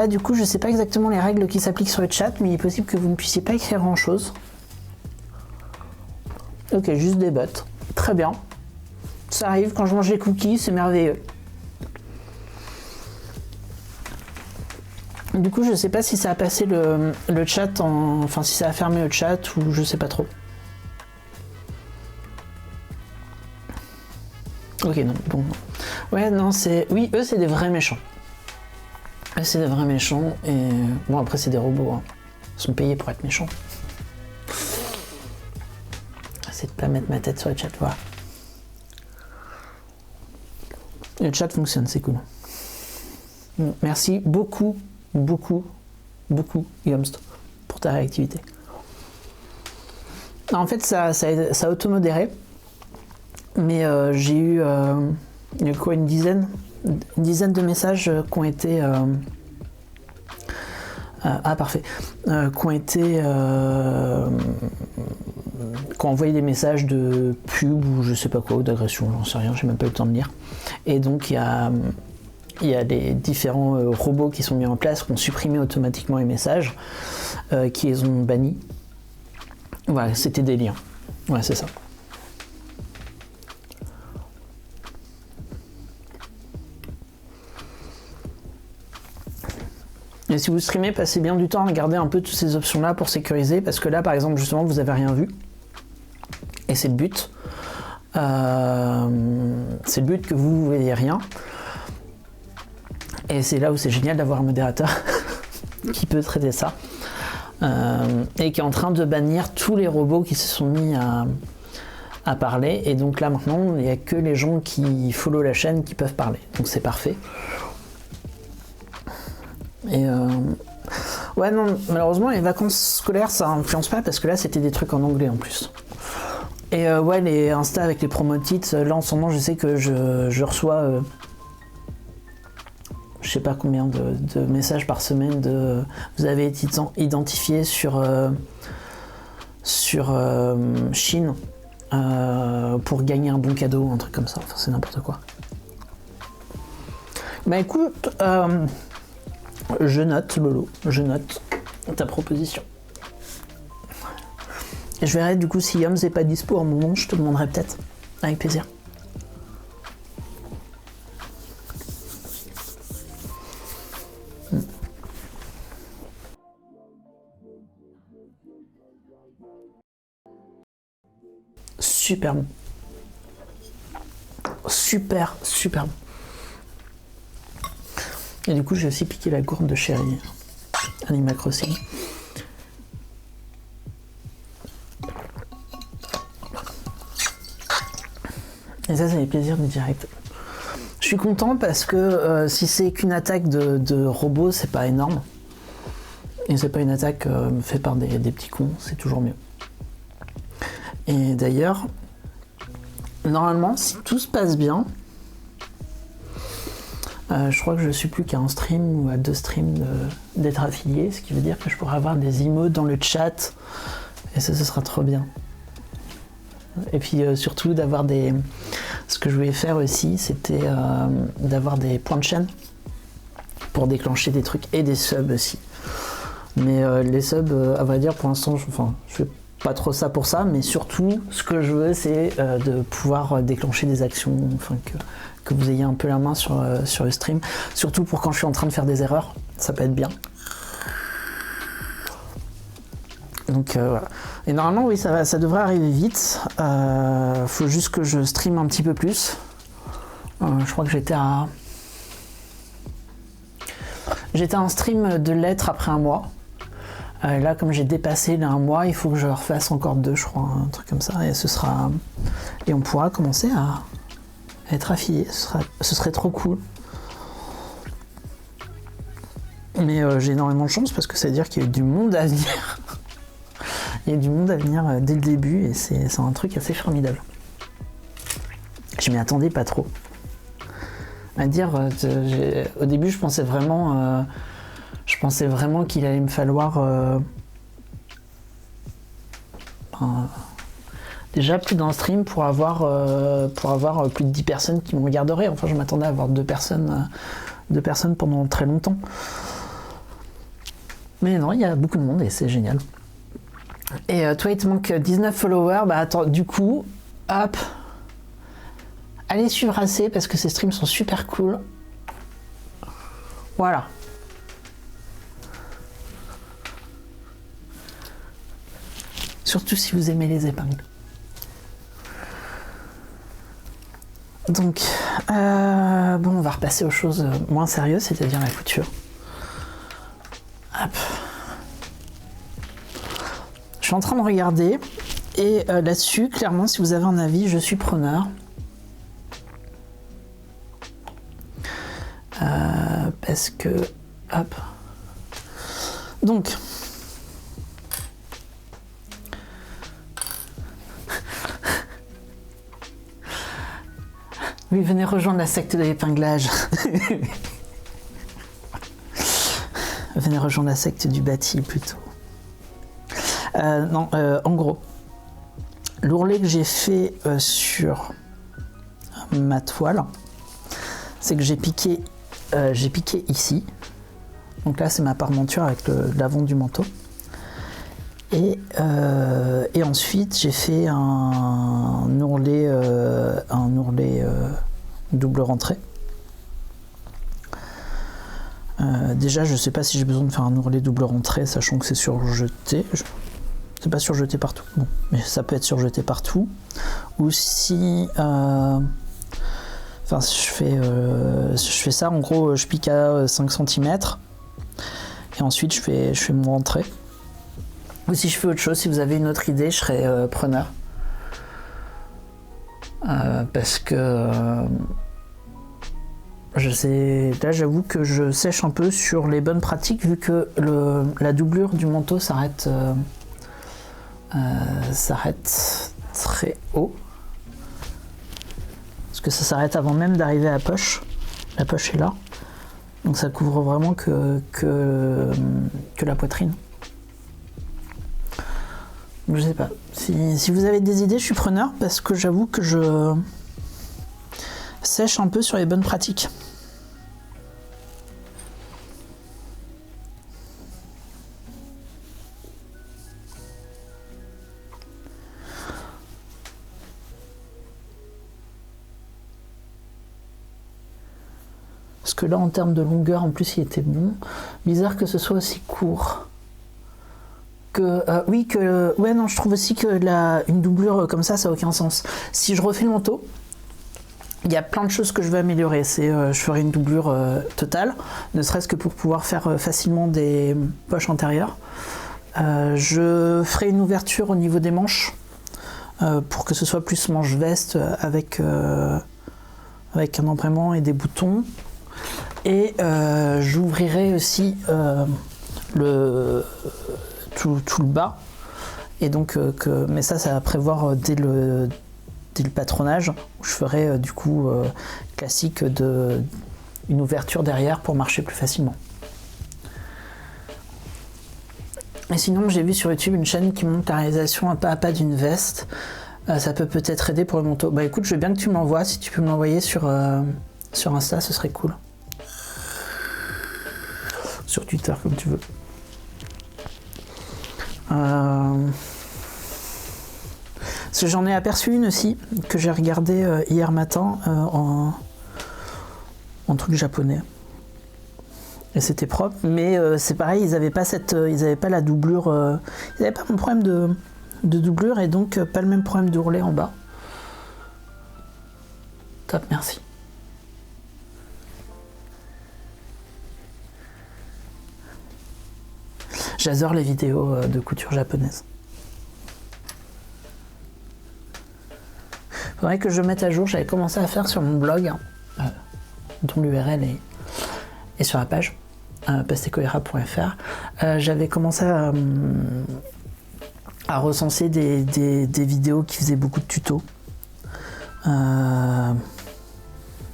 du coup, je sais pas exactement les règles qui s'appliquent sur le chat, mais il est possible que vous ne puissiez pas écrire grand-chose. Ok, juste des bots. Très bien. Ça arrive quand je mange les cookies, c'est merveilleux. Du coup, je sais pas si ça a passé le chat en... Enfin, si ça a fermé le chat ou je sais pas trop. Ok, non, bon. Ouais, non, c'est... Oui, eux, c'est des vrais méchants. Eux, c'est des vrais méchants et... Bon, après, c'est des robots, hein. Ils sont payés pour être méchants. C'est de pas mettre ma tête sur le chat, voilà. Le chat fonctionne, c'est cool. Merci beaucoup, Yomst, pour ta réactivité. En fait, ça a auto-modéré, mais j'ai eu, il y a quoi, une dizaine de messages qui ont été... ah, parfait. Qui ont été... qui ont envoyé des messages de pub ou je sais pas quoi, ou d'agression, j'en sais rien, j'ai même pas eu le temps de lire. Et donc, il y a les différents robots qui sont mis en place, qui ont supprimé automatiquement les messages, qui les ont bannis. Voilà, c'était des liens. Ouais, c'est ça. Et si vous streamez, passez bien du temps à regarder un peu toutes ces options-là pour sécuriser, parce que là, par exemple, justement, vous avez rien vu. Et c'est le but. C'est le but que vous ne voyez rien. Et c'est là où c'est génial d'avoir un modérateur qui peut traiter ça. Et qui est en train de bannir tous les robots qui se sont mis à parler. Et donc là, maintenant, il n'y a que les gens qui follow la chaîne qui peuvent parler. Donc c'est parfait. Et ouais, non, malheureusement, les vacances scolaires, ça influence pas parce que là, c'était des trucs en anglais en plus. Et ouais, les Insta avec les promotites, là en ce moment, je sais que je reçois je sais pas combien de messages par semaine de vous avez été identifié sur Chine pour gagner un bon cadeau, un truc comme ça. Enfin, c'est n'importe quoi. Bah écoute, je note, Lolo, je note ta proposition. Et je verrai du coup si Yoms n'est pas dispo à un moment, je te demanderai peut-être. Avec plaisir. Super bon. Super bon. Et du coup, j'ai aussi piqué la gourde de Chéri, Animal Crossing. Et ça, c'est les plaisirs du direct. Je suis content parce que si c'est qu'une attaque de robots, c'est pas énorme. Et c'est pas une attaque faite par des petits cons, c'est toujours mieux. Et d'ailleurs, normalement, si tout se passe bien, je crois que je suis plus qu'à un stream ou à 2 streams d'être affilié, ce qui veut dire que je pourrais avoir des emotes dans le chat, et ça, ce sera trop bien. Et puis surtout d'avoir des... Ce que je voulais faire aussi, c'était d'avoir des points de chaîne pour déclencher des trucs et des subs aussi. Mais les subs, à vrai dire, pour l'instant, je fais pas trop ça pour ça, mais surtout, ce que je veux, c'est de pouvoir déclencher des actions, enfin que vous ayez un peu la main sur le stream. Surtout pour quand je suis en train de faire des erreurs, ça peut être bien. Donc voilà. Et normalement, oui, ça devrait arriver vite. Faut juste que je stream un petit peu plus. Je crois que j'étais à un stream de lettres après un mois. Là, comme j'ai dépassé les 1 mois, il faut que je refasse encore 2, je crois, un truc comme ça. Et on pourra commencer à être affilié. Ce serait trop cool. Mais j'ai énormément de chance parce que ça veut dire qu'il y a du monde à venir. Il y a du monde à venir dès le début et c'est un truc assez formidable. Je m'y attendais pas trop. À dire, au début, je pensais vraiment qu'il allait me falloir déjà plus d'un stream pour avoir plus de 10 personnes qui me regarderaient. Enfin, je m'attendais à avoir 2 personnes pendant très longtemps. Mais non, il y a beaucoup de monde et c'est génial. Et toi, il te manque 19 followers. Bah attends, du coup, hop, allez suivre AC parce que ces streams sont super cool. Voilà. Surtout si vous aimez les épingles. Donc, bon, on va repasser aux choses moins sérieuses, c'est-à-dire la couture. Hop. Je suis en train de regarder et là-dessus, clairement, si vous avez un avis, je suis preneur. Parce que, hop. Donc, oui, venez rejoindre la secte de l'épinglage. Venez rejoindre la secte du bâti plutôt. Non, en gros, l'ourlet que j'ai fait sur ma toile, c'est que j'ai piqué ici. Donc là, c'est ma parmenture avec l'avant du manteau. Et ensuite, j'ai fait un ourlet double rentrée. Déjà, je sais pas si j'ai besoin de faire un ourlet double rentrée, sachant que c'est surjeté. C'est pas surjeté partout, bon, mais ça peut être surjeté partout. Ou si, je fais ça, en gros, je pique à 5 cm. Et ensuite, je fais mon rentrée. Ou si je fais autre chose, si vous avez une autre idée, je serai preneur. Parce que je sais, là j'avoue que je sèche un peu sur les bonnes pratiques vu que la doublure du manteau s'arrête très haut. Parce que ça s'arrête avant même d'arriver à la poche. La poche est là. Donc ça couvre vraiment que la poitrine. Je sais pas. Si vous avez des idées, je suis preneur parce que j'avoue que je sèche un peu sur les bonnes pratiques. Parce que là, en termes de longueur, en plus, il était bon. Bizarre que ce soit aussi court. Ouais, non, je trouve aussi que une doublure comme ça n'a aucun sens. Si je refais le manteau, il y a plein de choses que je veux améliorer. Je ferai une doublure totale, ne serait-ce que pour pouvoir faire facilement des poches antérieures. Je ferai une ouverture au niveau des manches pour que ce soit plus manche-veste avec un embrayement et des boutons. Et j'ouvrirai aussi tout le bas. Et donc, mais ça va prévoir dès style patronage, où je ferai du coup classique une ouverture derrière pour marcher plus facilement. Et sinon, j'ai vu sur YouTube une chaîne qui montre la réalisation un pas à pas d'une veste. Ça peut peut-être aider pour le manteau. Bah écoute, je veux bien que tu me l'envoies. Si tu peux me l'envoyer sur Insta, ce serait cool. Sur Twitter, comme tu veux. Parce que j'en ai aperçu une aussi, que j'ai regardé hier matin en truc japonais. Et c'était propre, mais c'est pareil, ils n'avaient pas la doublure, ils n'avaient pas mon problème de doublure et donc pas le même problème d'ourlet en bas. Top, merci. J'adore les vidéos de couture japonaise. Faudrait que je mette à jour, j'avais commencé à faire sur mon blog, dont l'URL est sur la page, pastecoera.fr. J'avais commencé à recenser des vidéos qui faisaient beaucoup de tutos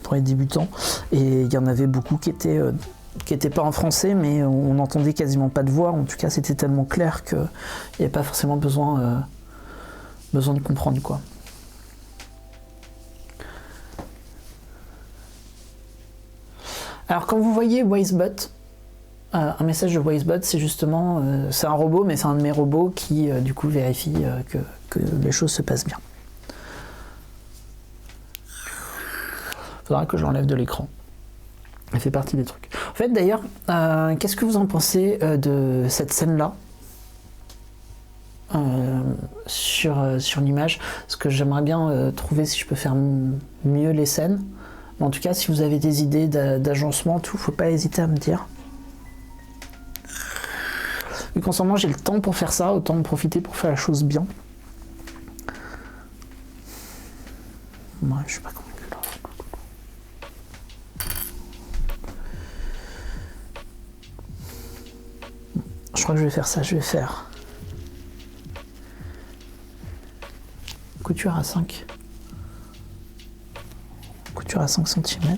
pour les débutants, et il y en avait beaucoup qui étaient pas en français, mais on n'entendait quasiment pas de voix. En tout cas, c'était tellement clair qu'il n'y avait pas forcément besoin de comprendre, quoi. Alors quand vous voyez Wisebot, un message de Wisebot, c'est justement, c'est un robot, mais c'est un de mes robots qui du coup vérifie que les choses se passent bien. Faudra que je l'enlève de l'écran. Elle fait partie des trucs. En fait d'ailleurs, qu'est-ce que vous en pensez de cette scène-là sur l'image? Parce que j'aimerais bien trouver si je peux faire mieux les scènes. En tout cas, si vous avez des idées d'agencement, tout, faut pas hésiter à me dire. Vu qu'en ce moment j'ai le temps pour faire ça, autant en profiter pour faire la chose bien. Ouais, je suis pas convaincu. Je crois que je vais faire ça, je vais faire couture à 5 cm.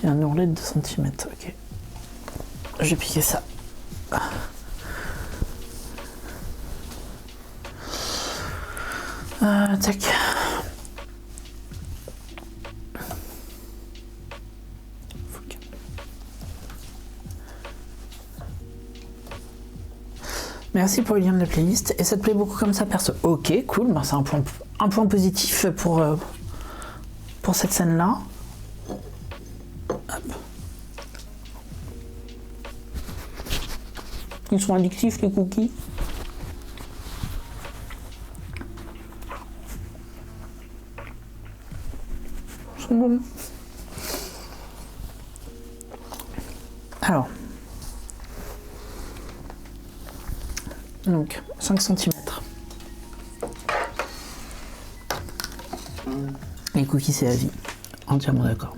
Et un ourlet de 2 cm, ok. Je vais piquer ça. Tac. Merci pour le lien de la playlist. Et ça te plaît beaucoup comme ça, perso? Ok, cool. Ben, c'est un point positif pour cette scène-là. Ils sont addictifs, les cookies. Ils sont bons. Alors. Donc, 5 cm. Les cookies, c'est à vie. Entièrement d'accord.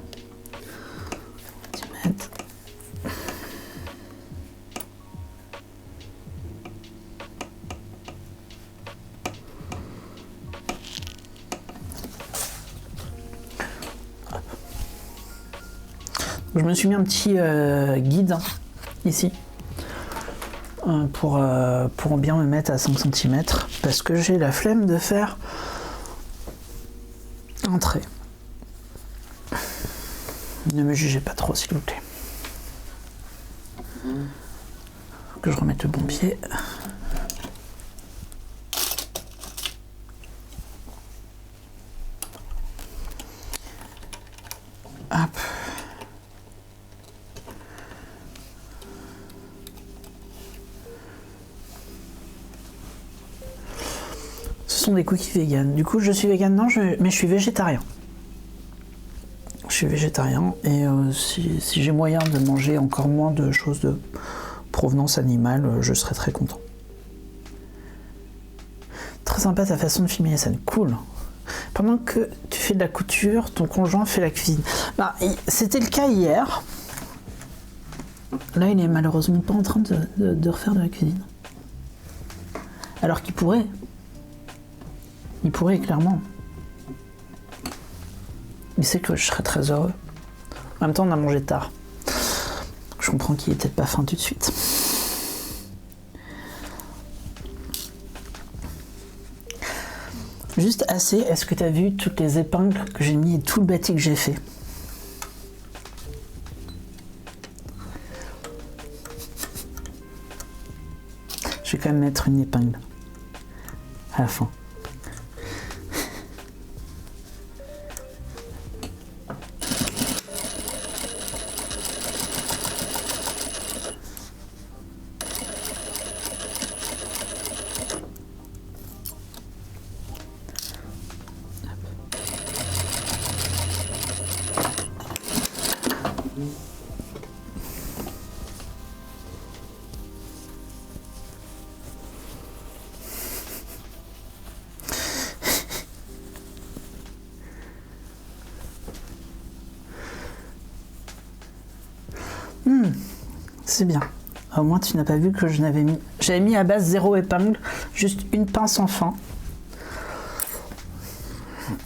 Je me suis mis un petit guide ici pour bien me mettre à 5 cm parce que j'ai la flemme de faire un trait. Ne me jugez pas trop, s'il vous plaît. Faut que je remette le bon pied. Hop. Ce sont des cookies vegan. Du coup, je suis vegan, non, mais je suis végétarien. Je suis végétarien et si j'ai moyen de manger encore moins de choses de provenance animale, je serais très content. Très sympa ta façon de filmer les scènes. Cool. Pendant que tu fais de la couture, ton conjoint fait la cuisine. Bah, c'était le cas hier. Là, il est malheureusement pas en train de refaire de la cuisine. Alors qu'il pourrait. Il pourrait, clairement. Il sait que je serais très heureux. En même temps, on a mangé tard. Je comprends qu'il ait peut-être pas faim tout de suite. Juste assez, est-ce que tu as vu toutes les épingles que j'ai mis et tout le bâti que j'ai fait? Je vais quand même mettre une épingle à la fin. C'est bien. Au moins, tu n'as pas vu que je n'avais mis... J'avais mis à base 0 épingle, juste une pince en fin.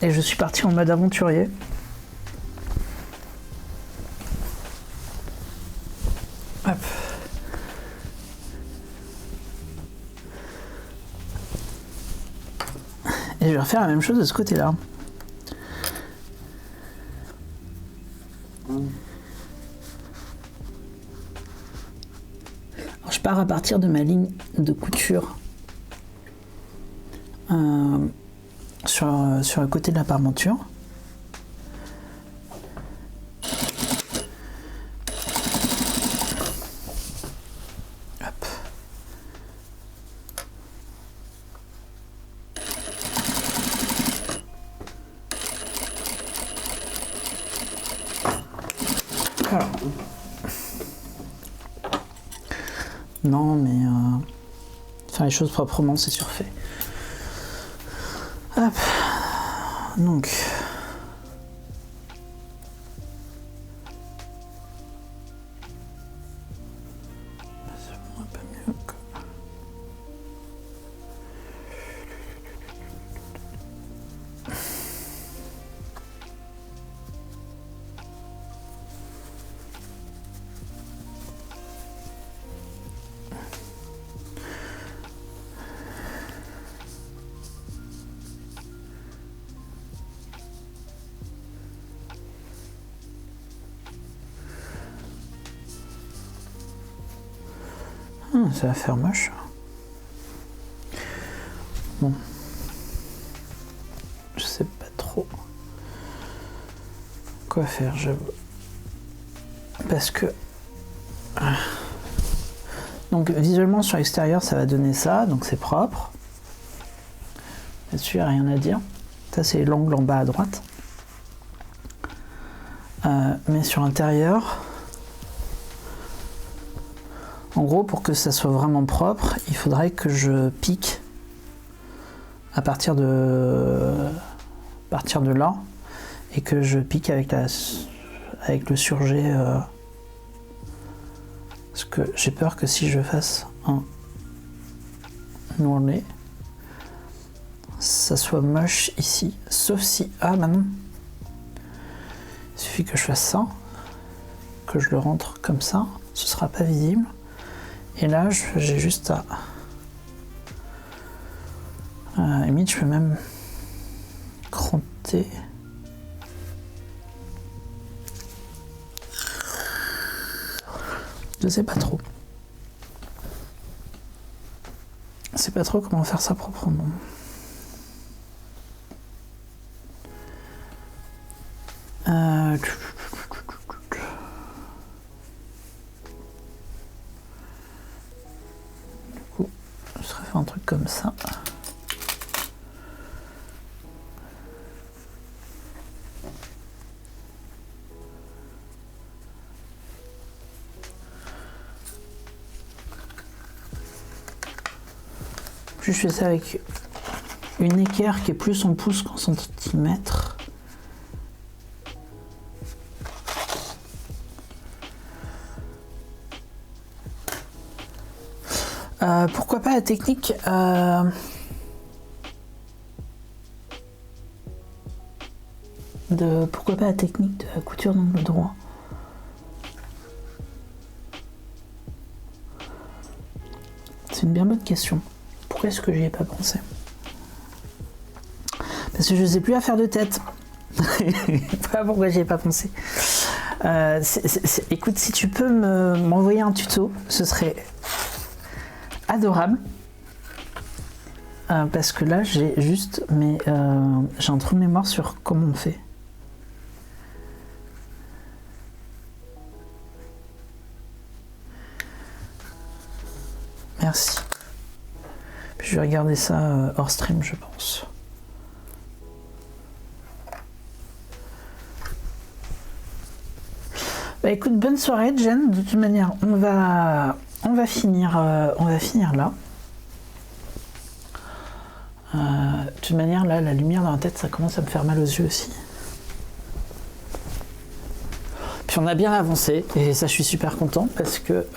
Et je suis parti en mode aventurier. Hop. Et je vais refaire la même chose de ce côté-là. Je pars à partir de ma ligne de couture sur le côté de la parmenture. Hop. Alors. Non, mais faire les choses proprement, c'est surfait. Hop. Donc. C'est un peu mieux que... ça va faire moche. Bon. Je sais pas trop quoi faire, j'avoue. Parce que... Donc visuellement sur l'extérieur ça va donner ça, donc c'est propre. Là-dessus, il n'y a rien à dire. Ça c'est l'angle en bas à droite. Mais sur l'intérieur... En gros, pour que ça soit vraiment propre, il faudrait que je pique à partir de là et que je pique avec le surjet. Parce que j'ai peur que si je fasse un ourlet, ça soit moche ici. Sauf si... Ah bah non. Il suffit que je fasse ça, que je le rentre comme ça, ce sera pas visible. Et là, j'ai juste à... À la limite, je peux même crotter. Je sais pas trop. Je sais pas trop comment faire ça proprement. Un truc comme ça. Puis je fais ça avec une équerre qui est plus en pouces qu'en centimètres. Pourquoi pas la technique pourquoi pas la technique de la couture d'angle droit? C'est une bien bonne question. Pourquoi est-ce que j'y ai pas pensé? Parce que je sais plus à faire de tête. Voilà pourquoi j'y ai pas pensé. Écoute, si tu peux m'envoyer un tuto, ce serait adorable. Parce que là, j'ai juste, j'ai un trou de mémoire sur comment on fait. Merci. Puis je vais regarder ça hors stream, je pense. Bah écoute, bonne soirée, Jen. De toute manière, on va finir là. De toute manière, là, la lumière dans la tête, ça commence à me faire mal aux yeux aussi. Puis on a bien avancé, et ça, je suis super content parce que,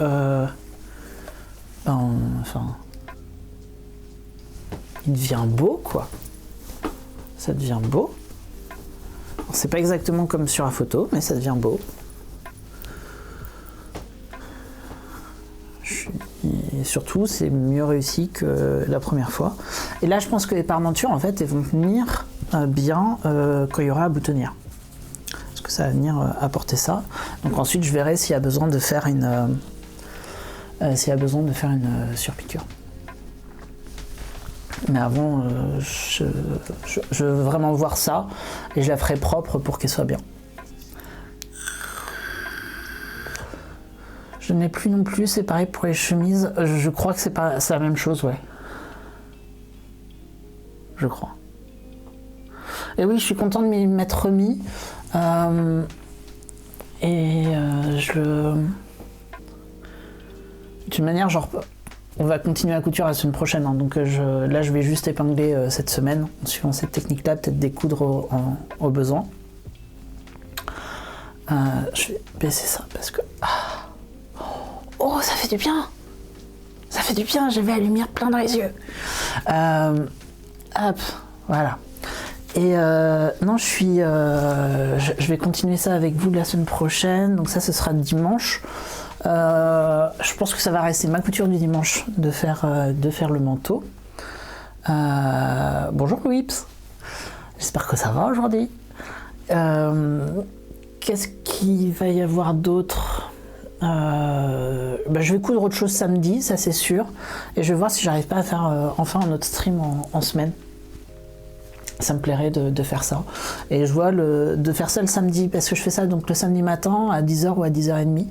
il devient beau, quoi. Ça devient beau. C'est pas exactement comme sur la photo, mais ça devient beau. Et surtout, c'est mieux réussi que la première fois. Et là, je pense que les parmentures, en fait, elles vont venir bien quand il y aura à boutonnière. Parce que ça va venir apporter ça. Donc ensuite, je verrai s'il y a besoin de faire une surpiqûre. Mais avant, je veux vraiment voir ça et je la ferai propre pour qu'elle soit bien. Je n'ai plus non plus, c'est pareil pour les chemises. Je crois que c'est la même chose, ouais. Je crois. Et oui, je suis contente de m'y m'être remis. De toute manière, genre, on va continuer la couture la semaine prochaine. Hein, donc là, je vais juste épingler cette semaine, en suivant cette technique-là, peut-être découdre au besoin. Je vais baisser ça parce que... Oh, ça fait du bien! Ça fait du bien, j'avais la lumière plein dans les yeux. Hop, voilà. Et non, je vais continuer ça avec vous la semaine prochaine. Donc ça, ce sera dimanche. Je pense que ça va rester ma couture du dimanche de faire le manteau. Bonjour Louis, j'espère que ça va aujourd'hui. Qu'est-ce qu'il va y avoir d'autre? Je vais coudre autre chose samedi, ça c'est sûr. Et je vais voir si j'arrive pas à faire enfin un autre stream en semaine. Ça me plairait de faire ça. Et je vois de faire ça le samedi, parce que je fais ça donc le samedi matin à 10h ou à 10h30.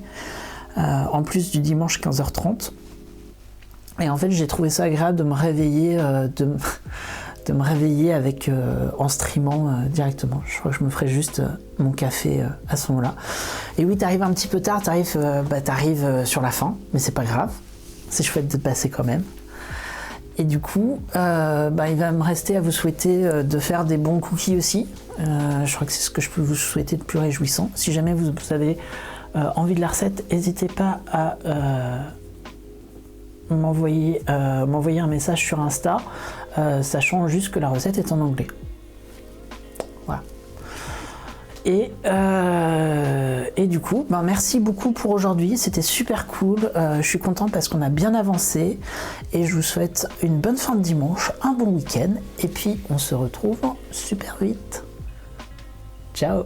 En plus du dimanche 15h30. Et en fait, j'ai trouvé ça agréable de me réveiller, de me réveiller avec en streamant directement. Je crois que je me ferai juste mon café à ce moment-là. Et oui, t'arrives un petit peu tard, t'arrives sur la fin, mais c'est pas grave. C'est chouette de passer quand même. Et du coup, il va me rester à vous souhaiter de faire des bons cookies aussi. Je crois que c'est ce que je peux vous souhaiter de plus réjouissant. Si jamais vous avez envie de la recette, n'hésitez pas à m'envoyer un message sur Insta, sachant juste que la recette est en anglais. Voilà. Et du coup, merci beaucoup pour aujourd'hui, c'était super cool. Je suis contente parce qu'on a bien avancé et je vous souhaite une bonne fin de dimanche, un bon week-end et puis on se retrouve super vite. Ciao.